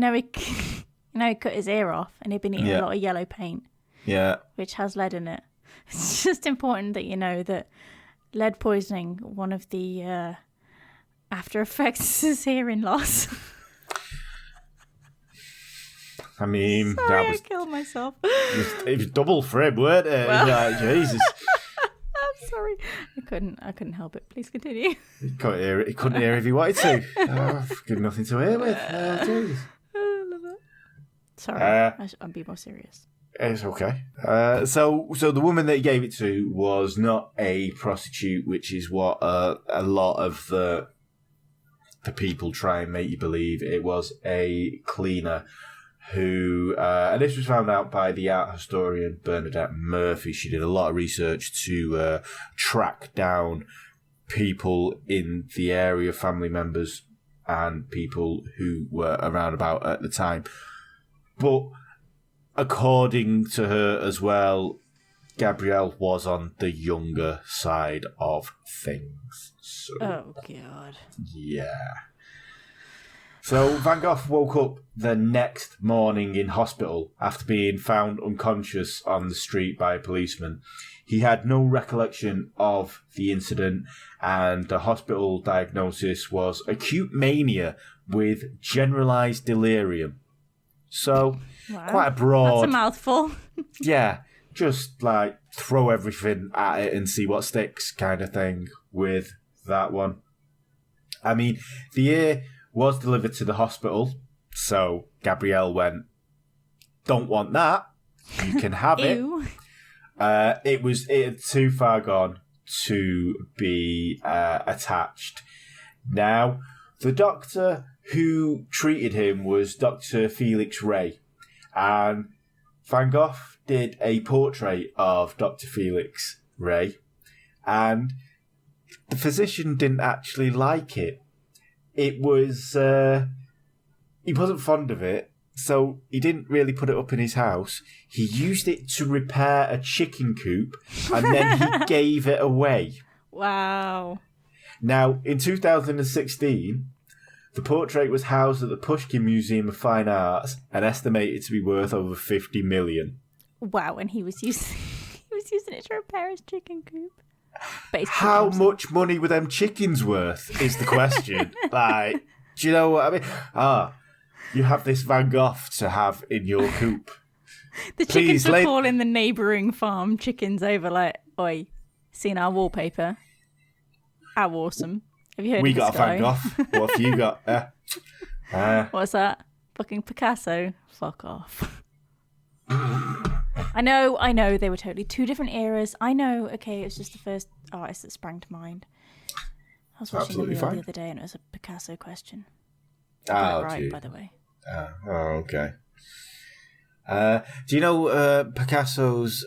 S1: cut his ear off, and he'd been eating a lot of yellow paint.
S2: Yeah.
S1: Which has lead in it. It's just important that you know that lead poisoning, one of the after effects is hearing loss.
S2: I mean,
S1: Sorry, I killed myself.
S2: It was double for him, weren't it?
S1: Well.
S2: Like, Jesus.
S1: I'm sorry. I couldn't help it. Please continue.
S2: He couldn't hear if he wanted to. Good nothing to hear with. Jeez.
S1: I love it. Sorry, I'll be more serious.
S2: It's okay. So the woman that he gave it to was not a prostitute, which is what a lot of the people try and make you believe. It was a cleaner who, and this was found out by the art historian Bernadette Murphy. She did a lot of research to track down people in the area, family members and people who were around about at the time. But according to her as well, Gabrielle was on the younger side of things. So,
S1: oh, God.
S2: Yeah. So Van Gogh woke up the next morning in hospital after being found unconscious on the street by a policeman. He had no recollection of the incident, and the hospital diagnosis was acute mania with generalised delirium. So, quite a broad...
S1: That's a mouthful.
S2: Yeah, just like throw everything at it and see what sticks kind of thing with that one. I mean, the ear was delivered to the hospital, so Gabrielle went, don't want that, you can have it. It had too far gone to be attached. Now, the doctor who treated him was Dr. Felix Ray, and Van Gogh did a portrait of Dr. Felix Ray, and the physician didn't actually like it. It was, he wasn't fond of it, so he didn't really put it up in his house. He used it to repair a chicken coop, and then he gave it away.
S1: Wow.
S2: Now, in 2016, the portrait was housed at the Pushkin Museum of Fine Arts and estimated to be worth over 50 million.
S1: Wow, and he was using it to repair his chicken coop.
S2: How much money were them chickens worth is the question. Like, do you know what I mean? You have this Van Gogh to have in your coop.
S1: The chickens were calling the neighbouring farm chickens over like, oi, seen our wallpaper? How awesome. Have you heard
S2: we
S1: of
S2: got
S1: this
S2: a
S1: guy?
S2: Van Gogh. What have you got?
S1: What's that? Fucking Picasso? Fuck off. I know, they were totally two different eras. I know, okay, it was just the first artist that sprang to mind. I was watching a video the other day and it was a Picasso question. Right, by the way.
S2: Okay. Do you know Picasso's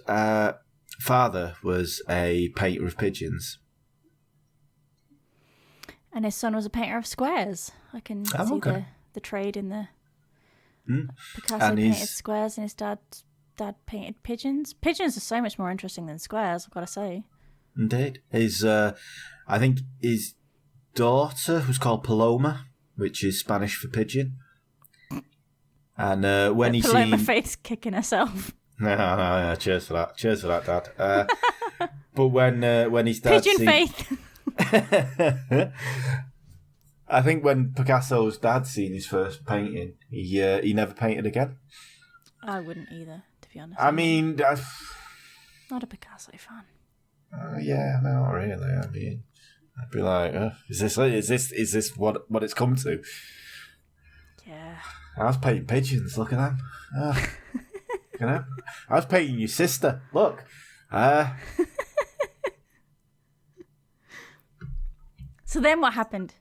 S2: father was a painter of pigeons?
S1: And his son was a painter of squares. I can see the trade in the Picasso painted squares and his dad painted pigeons. Pigeons are so much more interesting than squares, I've got to say.
S2: Indeed. I think his daughter was called Paloma, which is Spanish for pigeon. And when he
S1: Paloma Faith's kicking herself.
S2: No, cheers for that, Dad. But when his dad
S1: Pigeon Faith.
S2: I think when Picasso's dad seen his first painting, he never painted again.
S1: I wouldn't either, to be honest.
S2: I mean,
S1: not a Picasso fan.
S2: Yeah, no, not really. I mean, I'd be like, is this what it's come to?
S1: Yeah.
S2: I was painting pigeons. Look at them. You know, I was painting your sister. Look.
S1: So then what happened?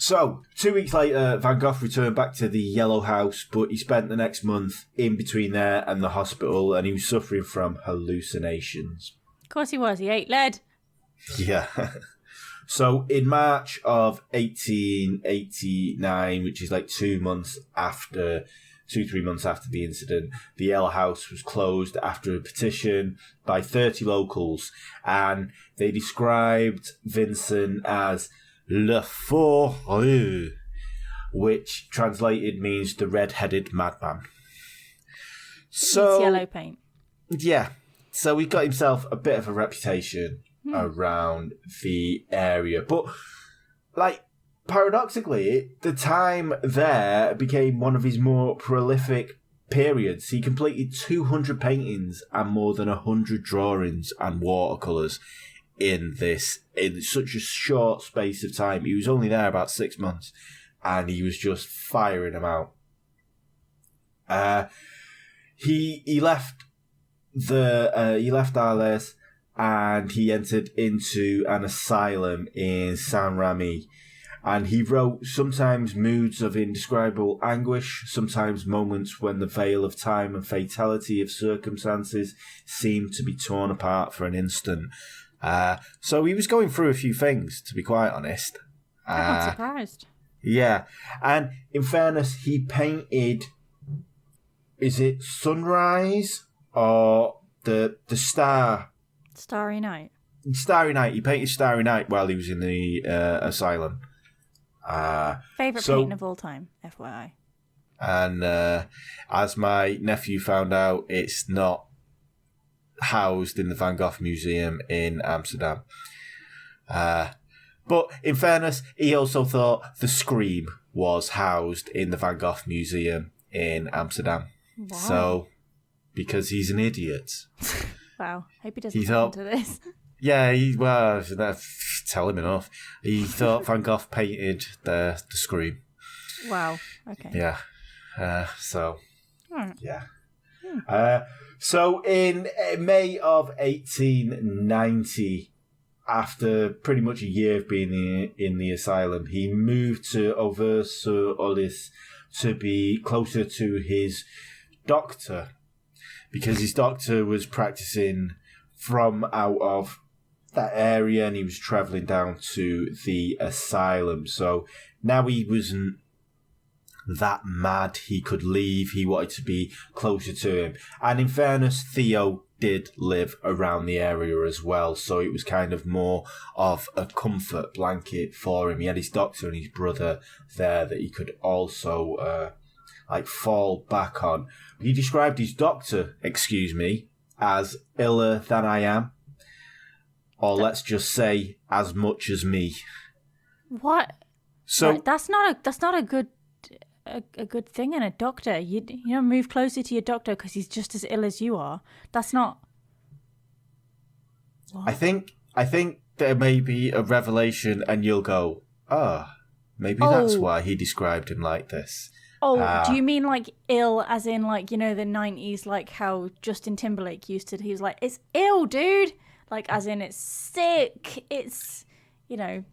S2: So, 2 weeks later, Van Gogh returned back to the Yellow House, but he spent the next month in between there and the hospital, and he was suffering from hallucinations.
S1: Of course he was. He ate lead.
S2: Yeah. So in March of 1889, which is like 3 months after the incident, the ale house was closed after a petition by 30 locals, and they described Vincent as Le Fou, which translated means the red-headed madman. So
S1: It's yellow paint.
S2: Yeah, so he got himself a bit of a reputation around the area. But, like, paradoxically, the time there became one of his more prolific periods. He completed 200 paintings and more than 100 drawings and watercolours in such a short space of time. He was only there about 6 months, and he was just firing them out. He left Arles, and he entered into an asylum in Saint-Remy, and he wrote sometimes moods of indescribable anguish, sometimes moments when the veil of time and fatality of circumstances seemed to be torn apart for an instant. So he was going through a few things, to be quite honest.
S1: I'm not surprised.
S2: Yeah, and in fairness, he painted, is it Sunrise or the star?
S1: Starry Night.
S2: Starry Night. He painted Starry Night while he was in the asylum.
S1: Favourite painting of all time, FYI.
S2: And as my nephew found out, it's not housed in the Van Gogh Museum in Amsterdam. But in fairness, he also thought the Scream was housed in the Van Gogh Museum in Amsterdam.
S1: Wow.
S2: So, because he's an idiot.
S1: Wow. Hope he doesn't listen to this.
S2: Yeah, tell him enough. He thought Van Gogh painted the Scream.
S1: Wow. Okay.
S2: Yeah. So,
S1: Right.
S2: yeah. So in May of 1890, after pretty much a year of being in the asylum, he moved to Auvers-sur-Oise to be closer to his doctor, because his doctor was practicing from out of that area and he was travelling down to the asylum. So now he wasn't that mad he could leave. He wanted to be closer to him. And in fairness, Theo did live around the area as well, so it was kind of more of a comfort blanket for him. He had his doctor and his brother there that he could also fall back on. He described his doctor, as iller than I am, or let's just say as much as me.
S1: What?
S2: So
S1: right, that's not a good thing in a doctor. You don't move closer to your doctor because he's just as ill as you are. That's not. What?
S2: I think there may be a revelation, and you'll go, maybe that's why he described him like this.
S1: Oh, do you mean like ill as in like, the 90s, like how Justin Timberlake used to, he was like, it's ill, dude. Like as in it's sick. It's,
S2: No,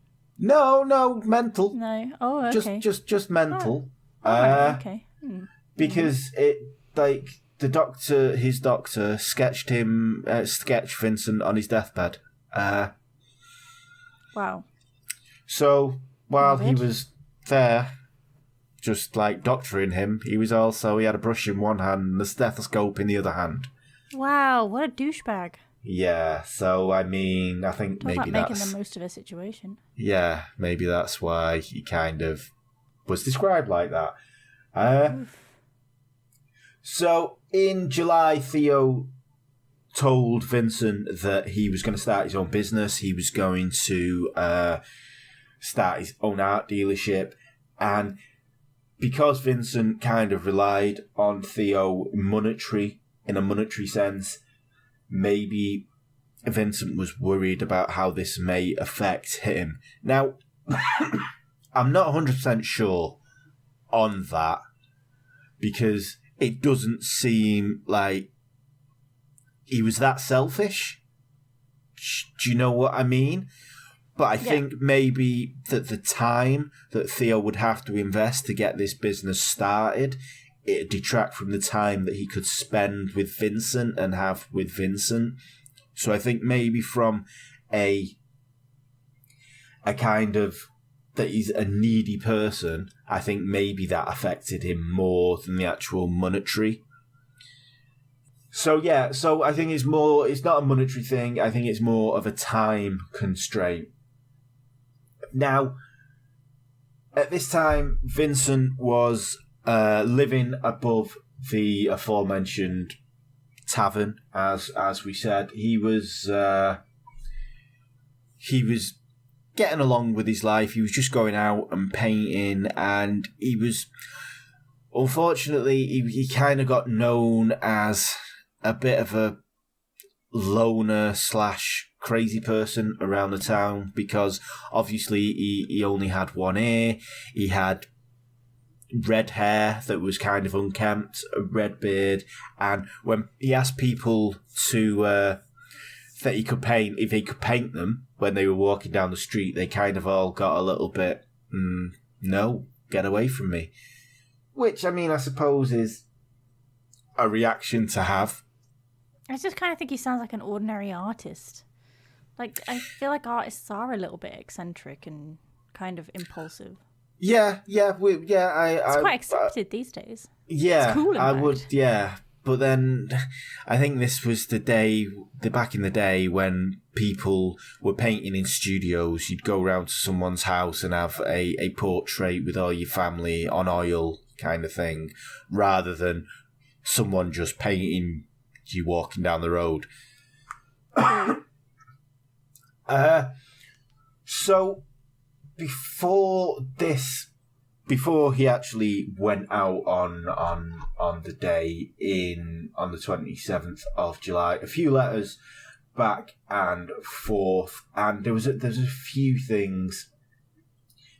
S2: mental.
S1: No. Oh, okay.
S2: Just mental.
S1: Okay.
S2: Because it, like, his doctor sketched Vincent on his deathbed.
S1: Wow.
S2: So while he was there, just like doctoring him, he had a brush in one hand and the stethoscope in the other hand.
S1: Wow, what a douchebag.
S2: Yeah, so I think maybe that's
S1: making the most of a situation.
S2: Yeah, maybe that's why he kind of was described like that. So in July, Theo told Vincent that he was going to start his own business. He was going to start his own art dealership, and because Vincent kind of relied on Theo in a monetary sense, maybe Vincent was worried about how this may affect him. Now, I'm not 100% sure on that, because it doesn't seem like he was that selfish. Do you know what I mean? But I think maybe that the time that Theo would have to invest to get this business started, it'd detract from the time that he could spend with Vincent and have with Vincent. So I think maybe from a a kind of that he's a needy person, I think maybe that affected him more than the actual monetary. So yeah, so I think it's not a monetary thing, I think it's more of a time constraint. Now, at this time, Vincent was living above the aforementioned tavern, as we said. He was getting along with his life. He was just going out and painting, and he was, unfortunately, he kind of got known as a bit of a loner / crazy person around the town, because obviously he only had one ear. He had red hair that was kind of unkempt, a red beard, and when he asked people to that he could paint, if he could paint them when they were walking down the street, they kind of all got a little bit, no, get away from me. Which, I mean, I suppose is a reaction to have.
S1: I just kind of think he sounds like an ordinary artist. Like, I feel like artists are a little bit eccentric and kind of impulsive.
S2: Yeah.
S1: It's quite accepted these days.
S2: Yeah,
S1: it's cool. In fact.
S2: would. Yeah, but then I think this was back in the day when people were painting in studios. You'd go round to someone's house and have a portrait with all your family on oil, kind of thing, rather than someone just painting you walking down the road. So before he actually went out on the day on the 27th of July, a few letters back and forth, and there's a few things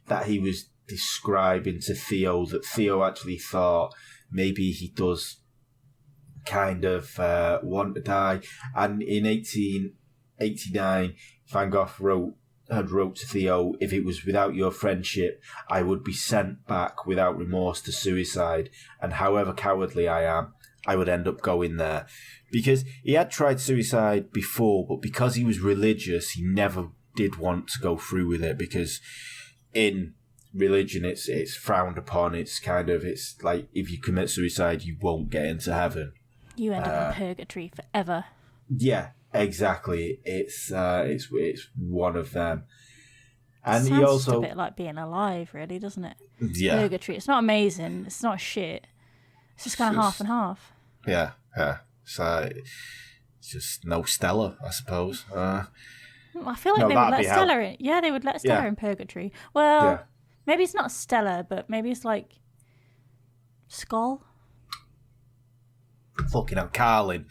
S2: that he was describing to Theo that Theo actually thought maybe he does kind of want to die. And in 1889, Van Gogh wrote to Theo, "If it was without your friendship, I would be sent back without remorse to suicide, and however cowardly I am, I would end up going there." Because he had tried suicide before, but because he was religious, he never did want to go through with it, because in religion it's frowned upon. It's like if you commit suicide, you won't get into heaven.
S1: You end up in purgatory forever.
S2: Yeah, exactly. It's one of them. And
S1: it
S2: he
S1: sounds
S2: also
S1: just a bit like being alive, really, doesn't it?
S2: Yeah.
S1: Purgatory. It's not amazing. It's not shit. It's just kind of half and half.
S2: Yeah. So it's just no Stella, I suppose.
S1: I feel like they would let Stella in. Yeah, they would let Stella in purgatory. Well, maybe it's not Stella, but maybe it's like Skull.
S2: Fucking hell, Carlin.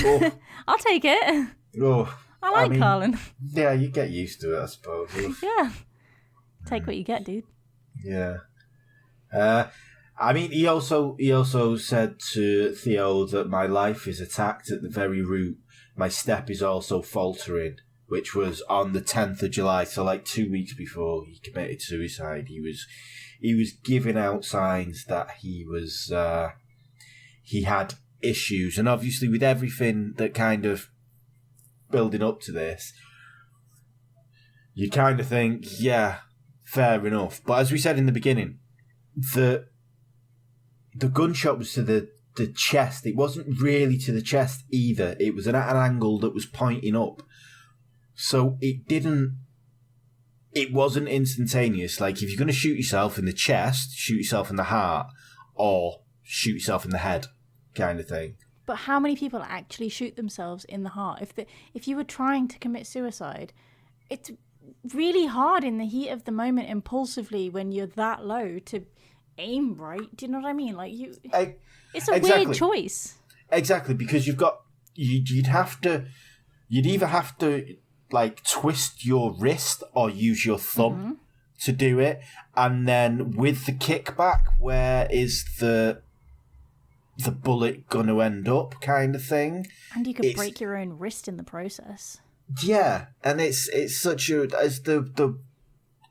S2: Oh.
S1: I'll take it.
S2: Oh,
S1: I like Carlin.
S2: Yeah, you get used to it, I suppose.
S1: Yeah. Take what you get, dude.
S2: Yeah. I mean, he also said to Theo that my life is attacked at the very root. My step is also faltering, which was on the 10th of July, so like 2 weeks before he committed suicide. He was giving out signs that he had issues, and obviously with everything that kind of building up to this, you kind of think, yeah, fair enough. But as we said in the beginning, the gunshot was to the chest. It wasn't really to the chest either. It was at an angle that was pointing up. So it wasn't instantaneous. Like, if you're going to shoot yourself in the chest, shoot yourself in the heart, or shoot yourself in the head, kind of thing.
S1: But how many people actually shoot themselves in the heart? If you were trying to commit suicide, it's really hard in the heat of the moment, impulsively, when you're that low, to aim right. Do you know what I mean? Like, it's a weird choice.
S2: Exactly, because you'd either have to like twist your wrist or use your thumb to do it, and then with the kickback, where is the bullet going to end up, kind of thing. And you could
S1: break your own wrist in the process.
S2: Yeah, and it's such as the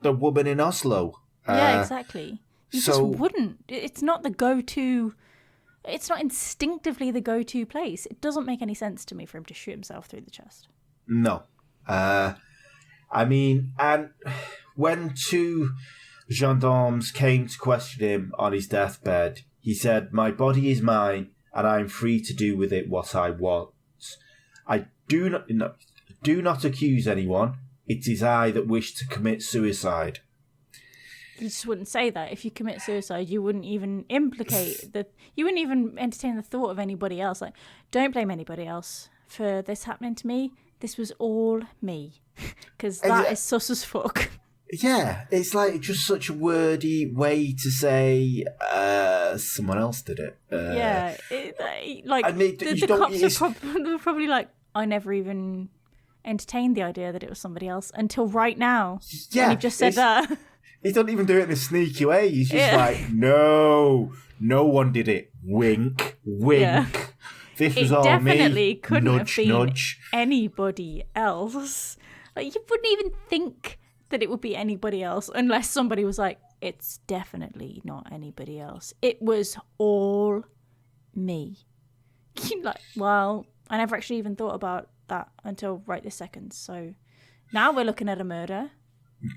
S2: woman in Oslo.
S1: Yeah, exactly. You just wouldn't. It's not the go-to. It's not instinctively the go-to place. It doesn't make any sense to me for him to shoot himself through the chest.
S2: No. I mean, and when two gendarmes came to question him on his deathbed, he said, "My body is mine, and I am free to do with it what I want. I do not accuse anyone. It is I that wish to commit suicide."
S1: You just wouldn't say that. If you commit suicide, you wouldn't even you wouldn't even entertain the thought of anybody else. Like, don't blame anybody else for this happening to me. This was all me. Because that is sus as fuck.
S2: Yeah, it's like just such a wordy way to say someone else did it.
S1: The cops were probably like, I never even entertained the idea that it was somebody else until right now.
S2: Yeah,
S1: and you just said that.
S2: He doesn't even do it in a sneaky way. He's just like, no one did it. Wink, wink. Yeah. This was all me. It definitely couldn't have been
S1: anybody else. Like, you wouldn't even think that it would be anybody else unless somebody was like, it's definitely not anybody else. It was all me. Like, well, I never actually even thought about that until right this second. So now we're looking at a murder.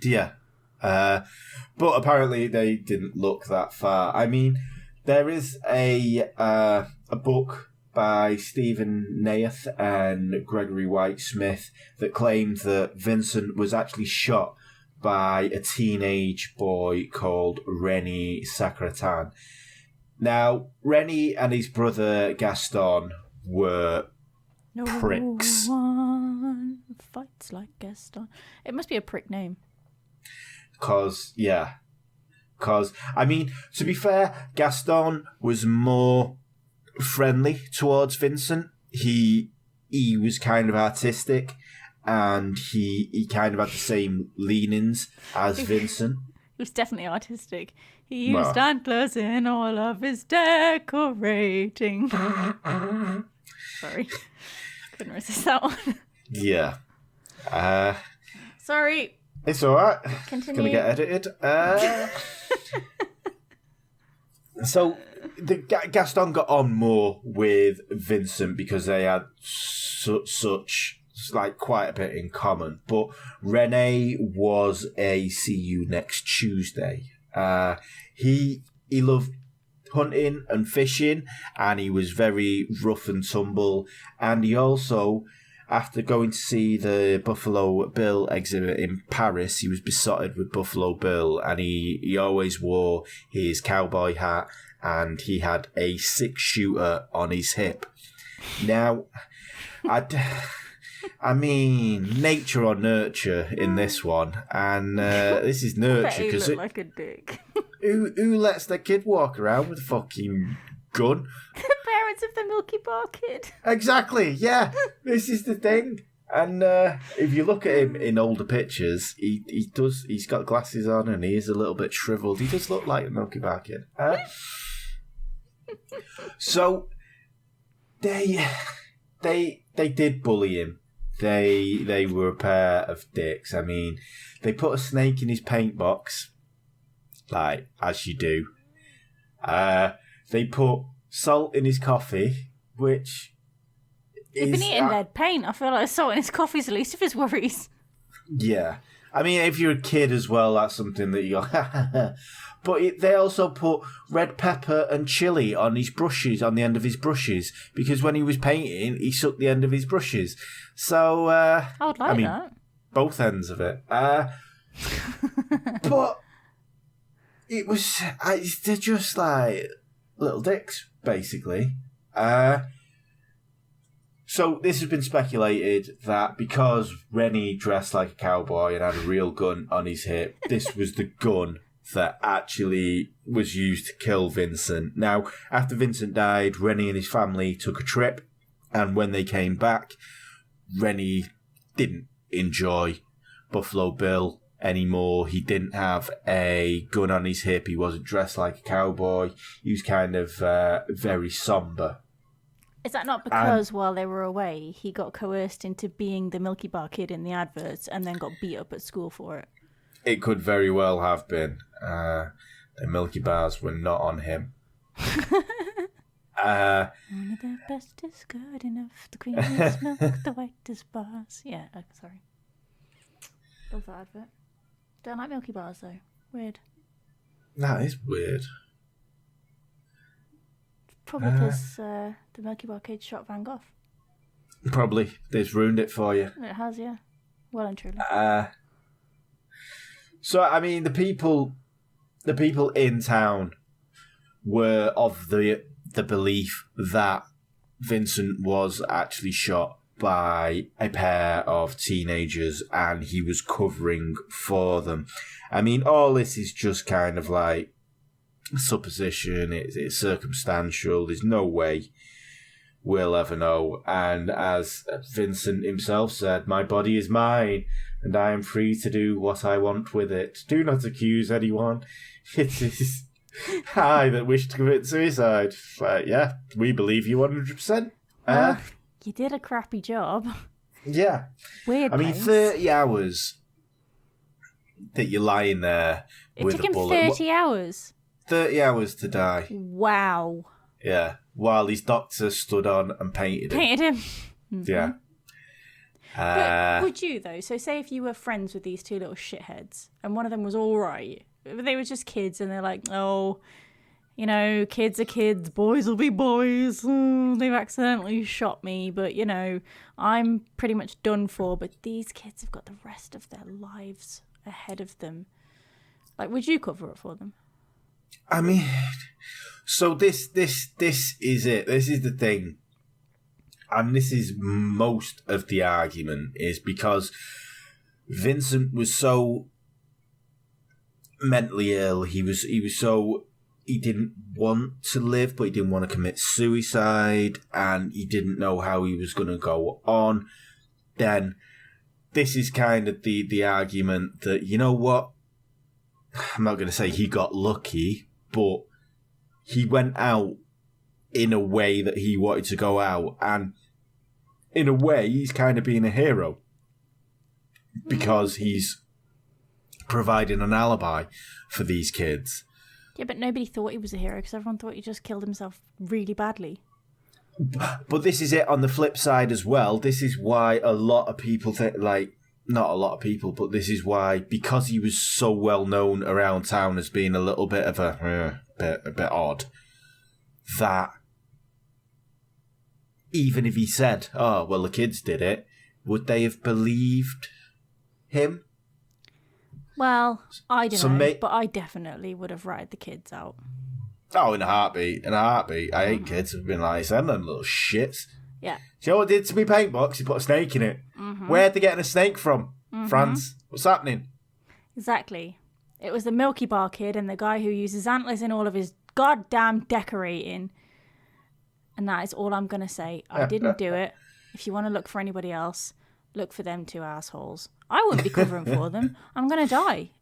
S2: Yeah. But apparently they didn't look that far. I mean, there is a book by Stephen Nath and Gregory White Smith that claimed that Vincent was actually shot by a teenage boy called René Sacratan. Now, René and his brother Gaston were pricks.
S1: No one fights like Gaston. It must be a prick name.
S2: Because, I mean, to be fair, Gaston was more friendly towards Vincent. He was kind of artistic, and he kind of had the same leanings as Vincent.
S1: He was definitely artistic. He used antlers in all of his decorating. Sorry. Couldn't resist that one.
S2: Yeah.
S1: Sorry.
S2: It's all right.
S1: Continue.
S2: Gonna get edited. So Gaston got on more with Vincent because they had such like quite a bit in common. But René was a see you next Tuesday. He loved hunting and fishing, and he was very rough and tumble. And he also, after going to see the Buffalo Bill exhibit in Paris, he was besotted with Buffalo Bill, and he always wore his cowboy hat, and he had a 6-shooter on his hip. Now, I mean, nature or nurture in this one, and this is nurture because
S1: look like a dick.
S2: Who lets their kid walk around with a fucking gun?
S1: The parents of the Milky Bar Kid.
S2: Exactly, yeah. This is the thing. And if you look at him in older pictures, he's got glasses on and he is a little bit shriveled. He does look like a Milky Bar Kid. So they did bully him. They were a pair of dicks. I mean, they put a snake in his paint box, like as you do. They put salt in his coffee, which
S1: he's been eating lead paint. I feel like salt in his coffee is the least of his worries.
S2: Yeah, I mean, if you're a kid as well, that's something that you go. But they also put red pepper and chili on his brushes, on the end of his brushes, because when he was painting, he sucked the end of his brushes. So,
S1: I would like that.
S2: Both ends of it. But it was, they're just like little dicks, basically. So this has been speculated that because René dressed like a cowboy and had a real gun on his hip, this was the gun that actually was used to kill Vincent. Now, after Vincent died, René and his family took a trip, and when they came back, René didn't enjoy Buffalo Bill anymore. He didn't have a gun on his hip. He wasn't dressed like a cowboy. He was kind of very somber.
S1: Is that not because while they were away, he got coerced into being the Milky Bar Kid in the adverts and then got beat up at school for it?
S2: It could very well have been. The Milky Bars were not on him.
S1: Only the best is good enough. The creamiest milk, the whitest bars. Yeah, sorry. Love that advert. Don't like Milky Bars, though. Weird.
S2: That is weird.
S1: Probably because the Milky Bar kids shot Van Gogh.
S2: Probably. They've ruined it for you.
S1: It has, yeah. Well and truly.
S2: So, I mean, the people in town were of the belief that Vincent was actually shot by a pair of teenagers and he was covering for them. I mean, all this is just kind of like supposition. It's circumstantial. There's no way we'll ever know. And as Vincent himself said, my body is mine and I am free to do what I want with it. Do not accuse anyone. It is I that wish to commit suicide. Yeah, we believe you 100%.
S1: You did a crappy job.
S2: Yeah.
S1: Weird.
S2: I mean, 30 hours that you're lying there with a bullet.
S1: It took him 30 hours.
S2: 30 hours to die.
S1: Wow.
S2: Yeah. While his doctor stood on and painted him.
S1: Mm-hmm.
S2: Yeah.
S1: But would you, though? So say if you were friends with these two little shitheads and one of them was all right, but they were just kids and they're like, oh, you know, kids are kids, boys will be boys. Oh, they've accidentally shot me, but, you know, I'm pretty much done for. But these kids have got the rest of their lives ahead of them. Like, would you cover it for them?
S2: I mean, so this is it. This is the thing. And this is most of the argument, is because Vincent was so mentally ill. He was so, he didn't want to live, but he didn't want to commit suicide, and he didn't know how he was going to go on. Then this is kind of the argument that, you know what? I'm not going to say he got lucky, but he went out in a way that he wanted to go out, and in a way he's kind of being a hero because he's providing an alibi for these kids.
S1: Yeah, but nobody thought he was a hero because everyone thought he just killed himself really badly.
S2: But this is it on the flip side as well. This is why a lot of people think, like, not a lot of people, but this is why, because he was so well known around town as being a little bit of a bit odd, that even if he said, oh, well, the kids did it, would they have believed him?
S1: Well, I don't know, but I definitely would have ratted the kids out.
S2: Oh, in a heartbeat. I hate kids. I've been like, them little shits.
S1: Yeah.
S2: Do you know what he did to me paint box? He put a snake in it. Mm-hmm. Where'd they get a snake from? Mm-hmm. France. What's happening? Exactly.
S1: It was the Milky Bar kid and the guy who uses antlers in all of his goddamn decorating. And that is all I'm going to say. I didn't do it. If you want to look for anybody else, look for them two assholes. I wouldn't be covering for them. I'm going to die.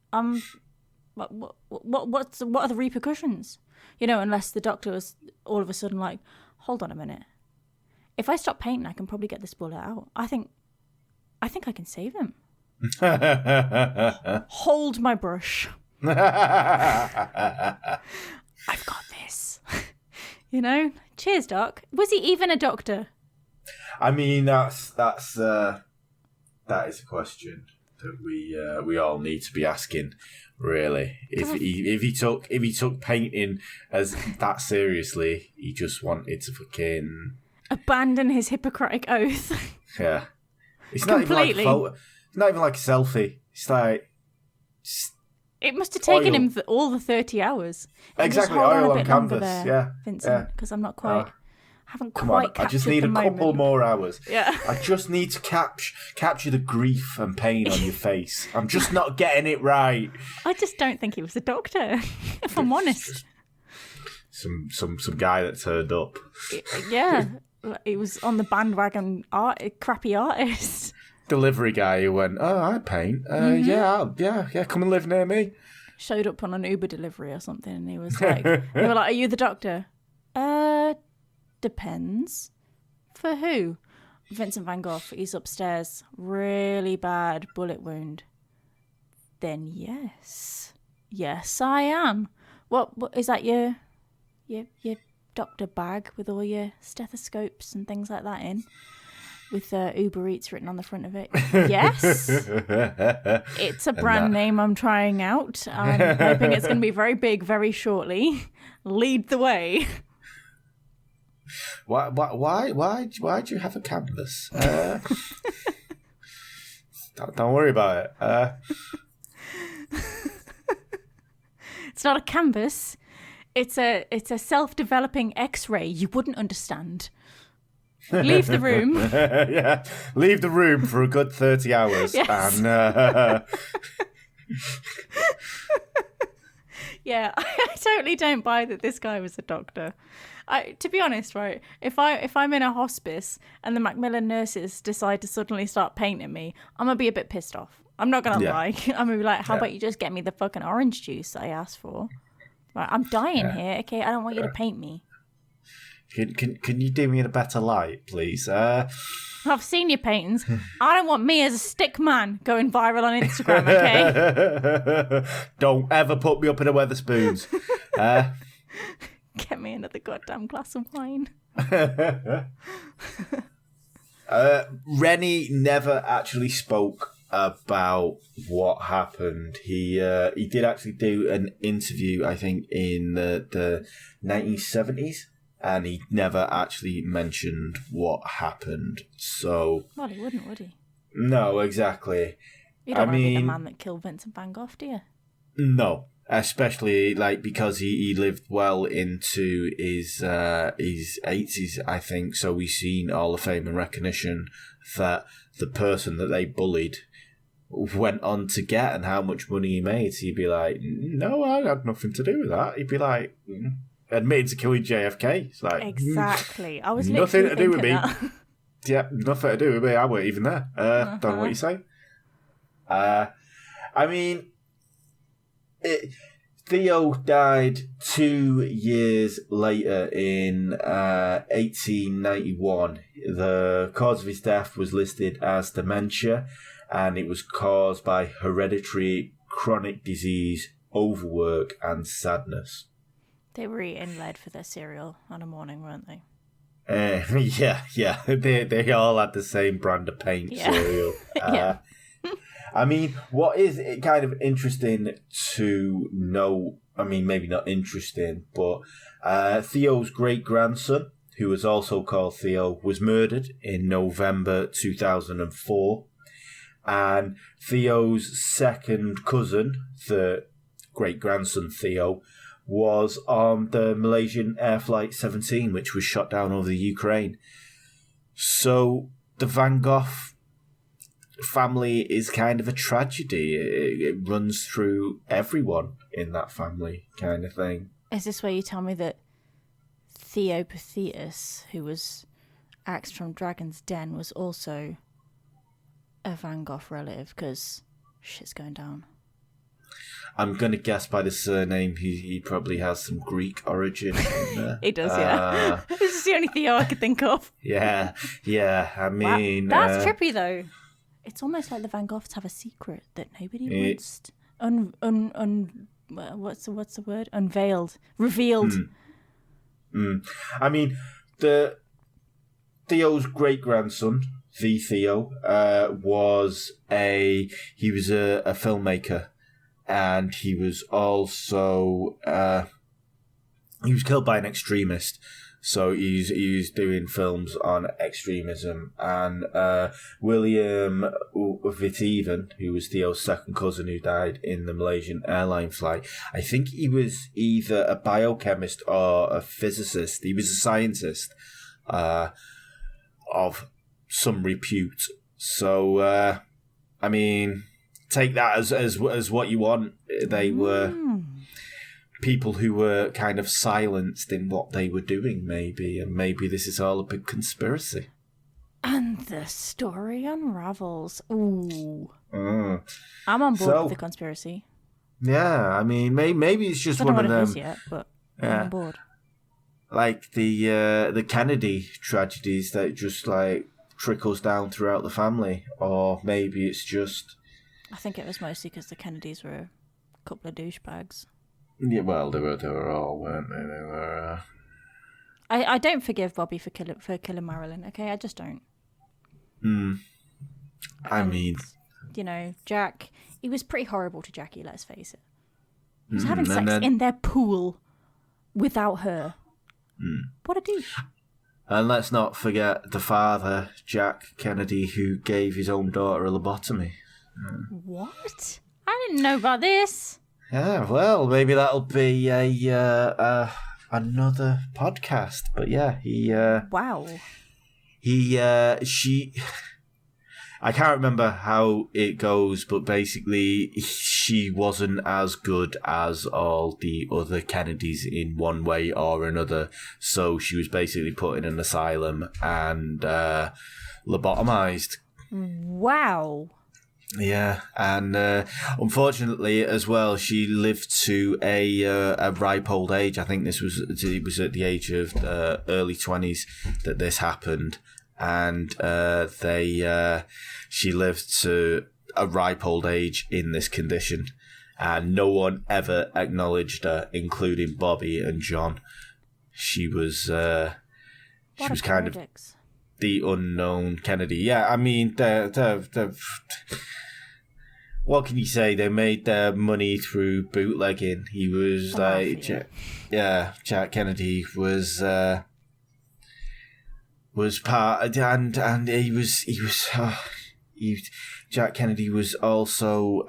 S1: What are the repercussions? You know, unless the doctor was all of a sudden like, hold on a minute. If I stop painting, I can probably get this bullet out. I think I can save him. Hold my brush. I've got this. You know? Cheers, Doc. Was he even a doctor?
S2: I mean, that is a question that we all need to be asking. Really, if he took painting as that seriously, he just wanted to fucking
S1: abandon his Hippocratic oath.
S2: Yeah, it's
S1: completely.
S2: Not even like it's not even like a selfie. It's like
S1: it must have taken him all the 30 hours.
S2: Exactly, oil on canvas. There,
S1: Vincent, because I'm not quite. Haven't
S2: Come
S1: quite
S2: on, I just need a couple more hours.
S1: Yeah.
S2: I just need to capture the grief and pain on your face. I'm just not getting it right.
S1: I just don't think he was a doctor, if I'm honest.
S2: Some guy that turned up.
S1: Yeah, he was on the bandwagon crappy artist.
S2: Delivery guy who went, oh, I paint. Yeah, come and live near me.
S1: Showed up on an Uber delivery or something, and he was like, they were like, are you the doctor? Depends. For who? Vincent Van Gogh. He's upstairs. Really bad bullet wound. Then yes. Yes, I am. What is that your doctor bag with all your stethoscopes and things like that in? with Uber Eats written on the front of it. Yes. It's a brand name I'm trying out. I'm hoping it's going to be very big very shortly. Lead the way.
S2: Why do you have a canvas? Don't worry about it.
S1: It's not a canvas. It's a self-developing X-ray. You wouldn't understand. Leave the room.
S2: Yeah, leave the room for a good 30 hours.
S1: Yes.
S2: And
S1: yeah, I totally don't buy that this guy was a doctor. To be honest, right, if I'm in a hospice and the Macmillan nurses decide to suddenly start painting me, I'm gonna be a bit pissed off. I'm not gonna lie. I'm gonna be like, how about you just get me the fucking orange juice I asked for? Right, I'm dying here. Okay, I don't want you to paint me.
S2: Can you do me in a better light, please?
S1: I've seen your paintings. I don't want me as a stick man going viral on Instagram, okay?
S2: Don't ever put me up in a Wetherspoons.
S1: Get me another goddamn glass of wine.
S2: Rennie never actually spoke about what happened. He did actually do an interview, I think, in the 1970s. And he never actually mentioned what happened. So,
S1: well, he wouldn't, would he?
S2: No, exactly.
S1: You don't want to be the man that killed Vincent Van Gogh, do you?
S2: No, especially because he lived well into his 80s, I think. So we've seen all the fame and recognition that the person that they bullied went on to get and how much money he made. So he'd be like, no, I had nothing to do with that. He'd be like, admitted to killing JFK. It's like,
S1: exactly. I was
S2: nothing to do with me.
S1: That.
S2: Yeah, nothing to do with me. I weren't even there. Don't know what you say. I mean, Theo died 2 years later in 1891. The cause of his death was listed as dementia, and it was caused by hereditary chronic disease, overwork, and sadness.
S1: They were eating lead for their cereal on a morning, weren't they?
S2: Yeah. They all had the same brand of paint cereal.
S1: Yeah.
S2: I mean, what is kind of interesting to know, I mean, maybe not interesting, but Theo's great-grandson, who was also called Theo, was murdered in November 2004. And Theo's second cousin, the great-grandson Theo, was on the Malaysian Air Flight 17, which was shot down over the Ukraine. So the Van Gogh family is kind of a tragedy. It runs through everyone in that family, kind of thing.
S1: Is this where you tell me that Theo Pathetus, who was axed from Dragon's Den, was also a Van Gogh relative? Because shit's going down.
S2: I'm going to guess by the surname he probably has some Greek origin in there.
S1: He does, yeah. This is the only Theo I could think of.
S2: Yeah. I mean...
S1: That's trippy, though. It's almost like the Van Goghs have a secret that nobody wants... what's the word? Unveiled. Revealed.
S2: I mean, Theo's great-grandson, the Theo, was a filmmaker. And he was also he was killed by an extremist, so he was doing films on extremism. And William Vithaven, who was Theo's second cousin, who died in the Malaysian airline flight, I think he was either a biochemist or a physicist. He was a scientist of some repute. So I mean, take that as what you want. They were people who were kind of silenced in what they were doing, maybe, and maybe this is all a big conspiracy.
S1: And the story unravels. Ooh. I'm on board with the conspiracy.
S2: Yeah, I mean, maybe it's just one of them. I don't know what it is
S1: yet, but I'm on board.
S2: Like the Kennedy tragedies that just like trickles down throughout the family, or maybe it's just...
S1: I think it was mostly because the Kennedys were a couple of douchebags.
S2: Yeah, well, they were all, weren't they? They were...
S1: I don't forgive Bobby for killing Marilyn, okay? I just don't.
S2: I mean,
S1: you know, Jack, he was pretty horrible to Jackie, let's face it. He was having sex
S2: then,
S1: in their pool without her. What a douche.
S2: And let's not forget the father, Jack Kennedy, who gave his own daughter a lobotomy.
S1: What? I didn't know about this.
S2: Yeah, well, maybe that'll be another podcast. But yeah,
S1: Wow.
S2: she. I can't remember how it goes, but basically she wasn't as good as all the other Kennedys in one way or another. So she was basically put in an asylum and lobotomized.
S1: Wow.
S2: Yeah, and unfortunately as well, she lived to a ripe old age. I think it was at the age of early 20s that this happened. And she lived to a ripe old age in this condition, and no one ever acknowledged her, including Bobby and John. She was kind of the unknown Kennedy. Yeah, I mean, what can you say? They made their money through bootlegging. He was Jack Kennedy was part, and Jack Kennedy was also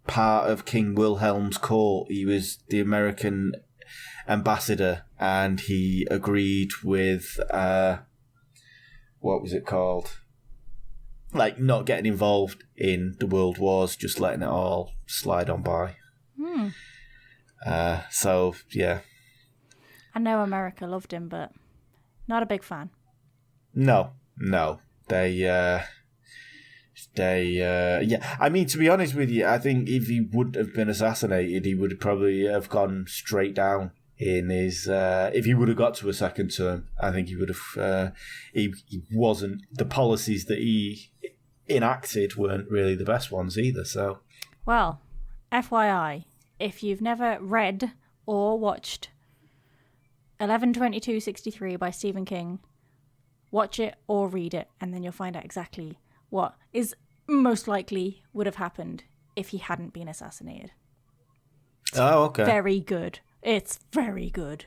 S2: part of King Wilhelm's court. He was the American ambassador, and he agreed with what was it called? Like not getting involved in the world wars, just letting it all slide on by. So yeah,
S1: I know America loved him, but not a big fan.
S2: No. They I mean, to be honest with you, I think if he would have been assassinated, he would probably have gone straight down in his, if he would have got to a second term. I think he would have, he wasn't, the policies that he enacted weren't really the best ones either, so.
S1: Well, FYI, if you've never read or watched 11/22/63 by Stephen King, watch it or read it, and then you'll find out exactly what is most likely would have happened if he hadn't been assassinated.
S2: Oh, okay.
S1: Very good. It's very good.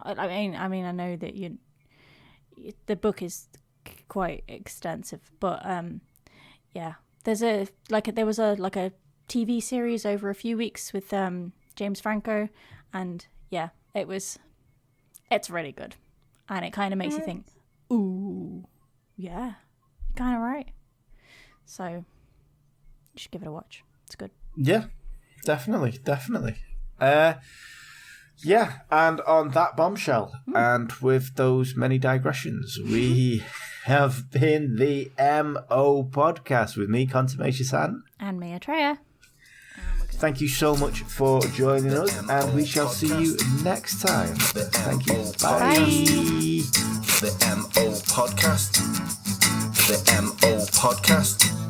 S1: I mean, I know that the book is quite extensive, but yeah, there was a TV series over a few weeks with James Franco, and yeah, it's really good. And it kind of makes you think, ooh, yeah, you're kind of right. So you should give it a watch. It's good.
S2: Yeah, definitely. Yeah, and on that bombshell, and with those many digressions, we have been the MO Podcast with me, Consummation San.
S1: And me, Atreya.
S2: Thank you so much for joining us, and we shall see you next time. Thank you. Bye.
S3: The MO Podcast. The MO Podcast.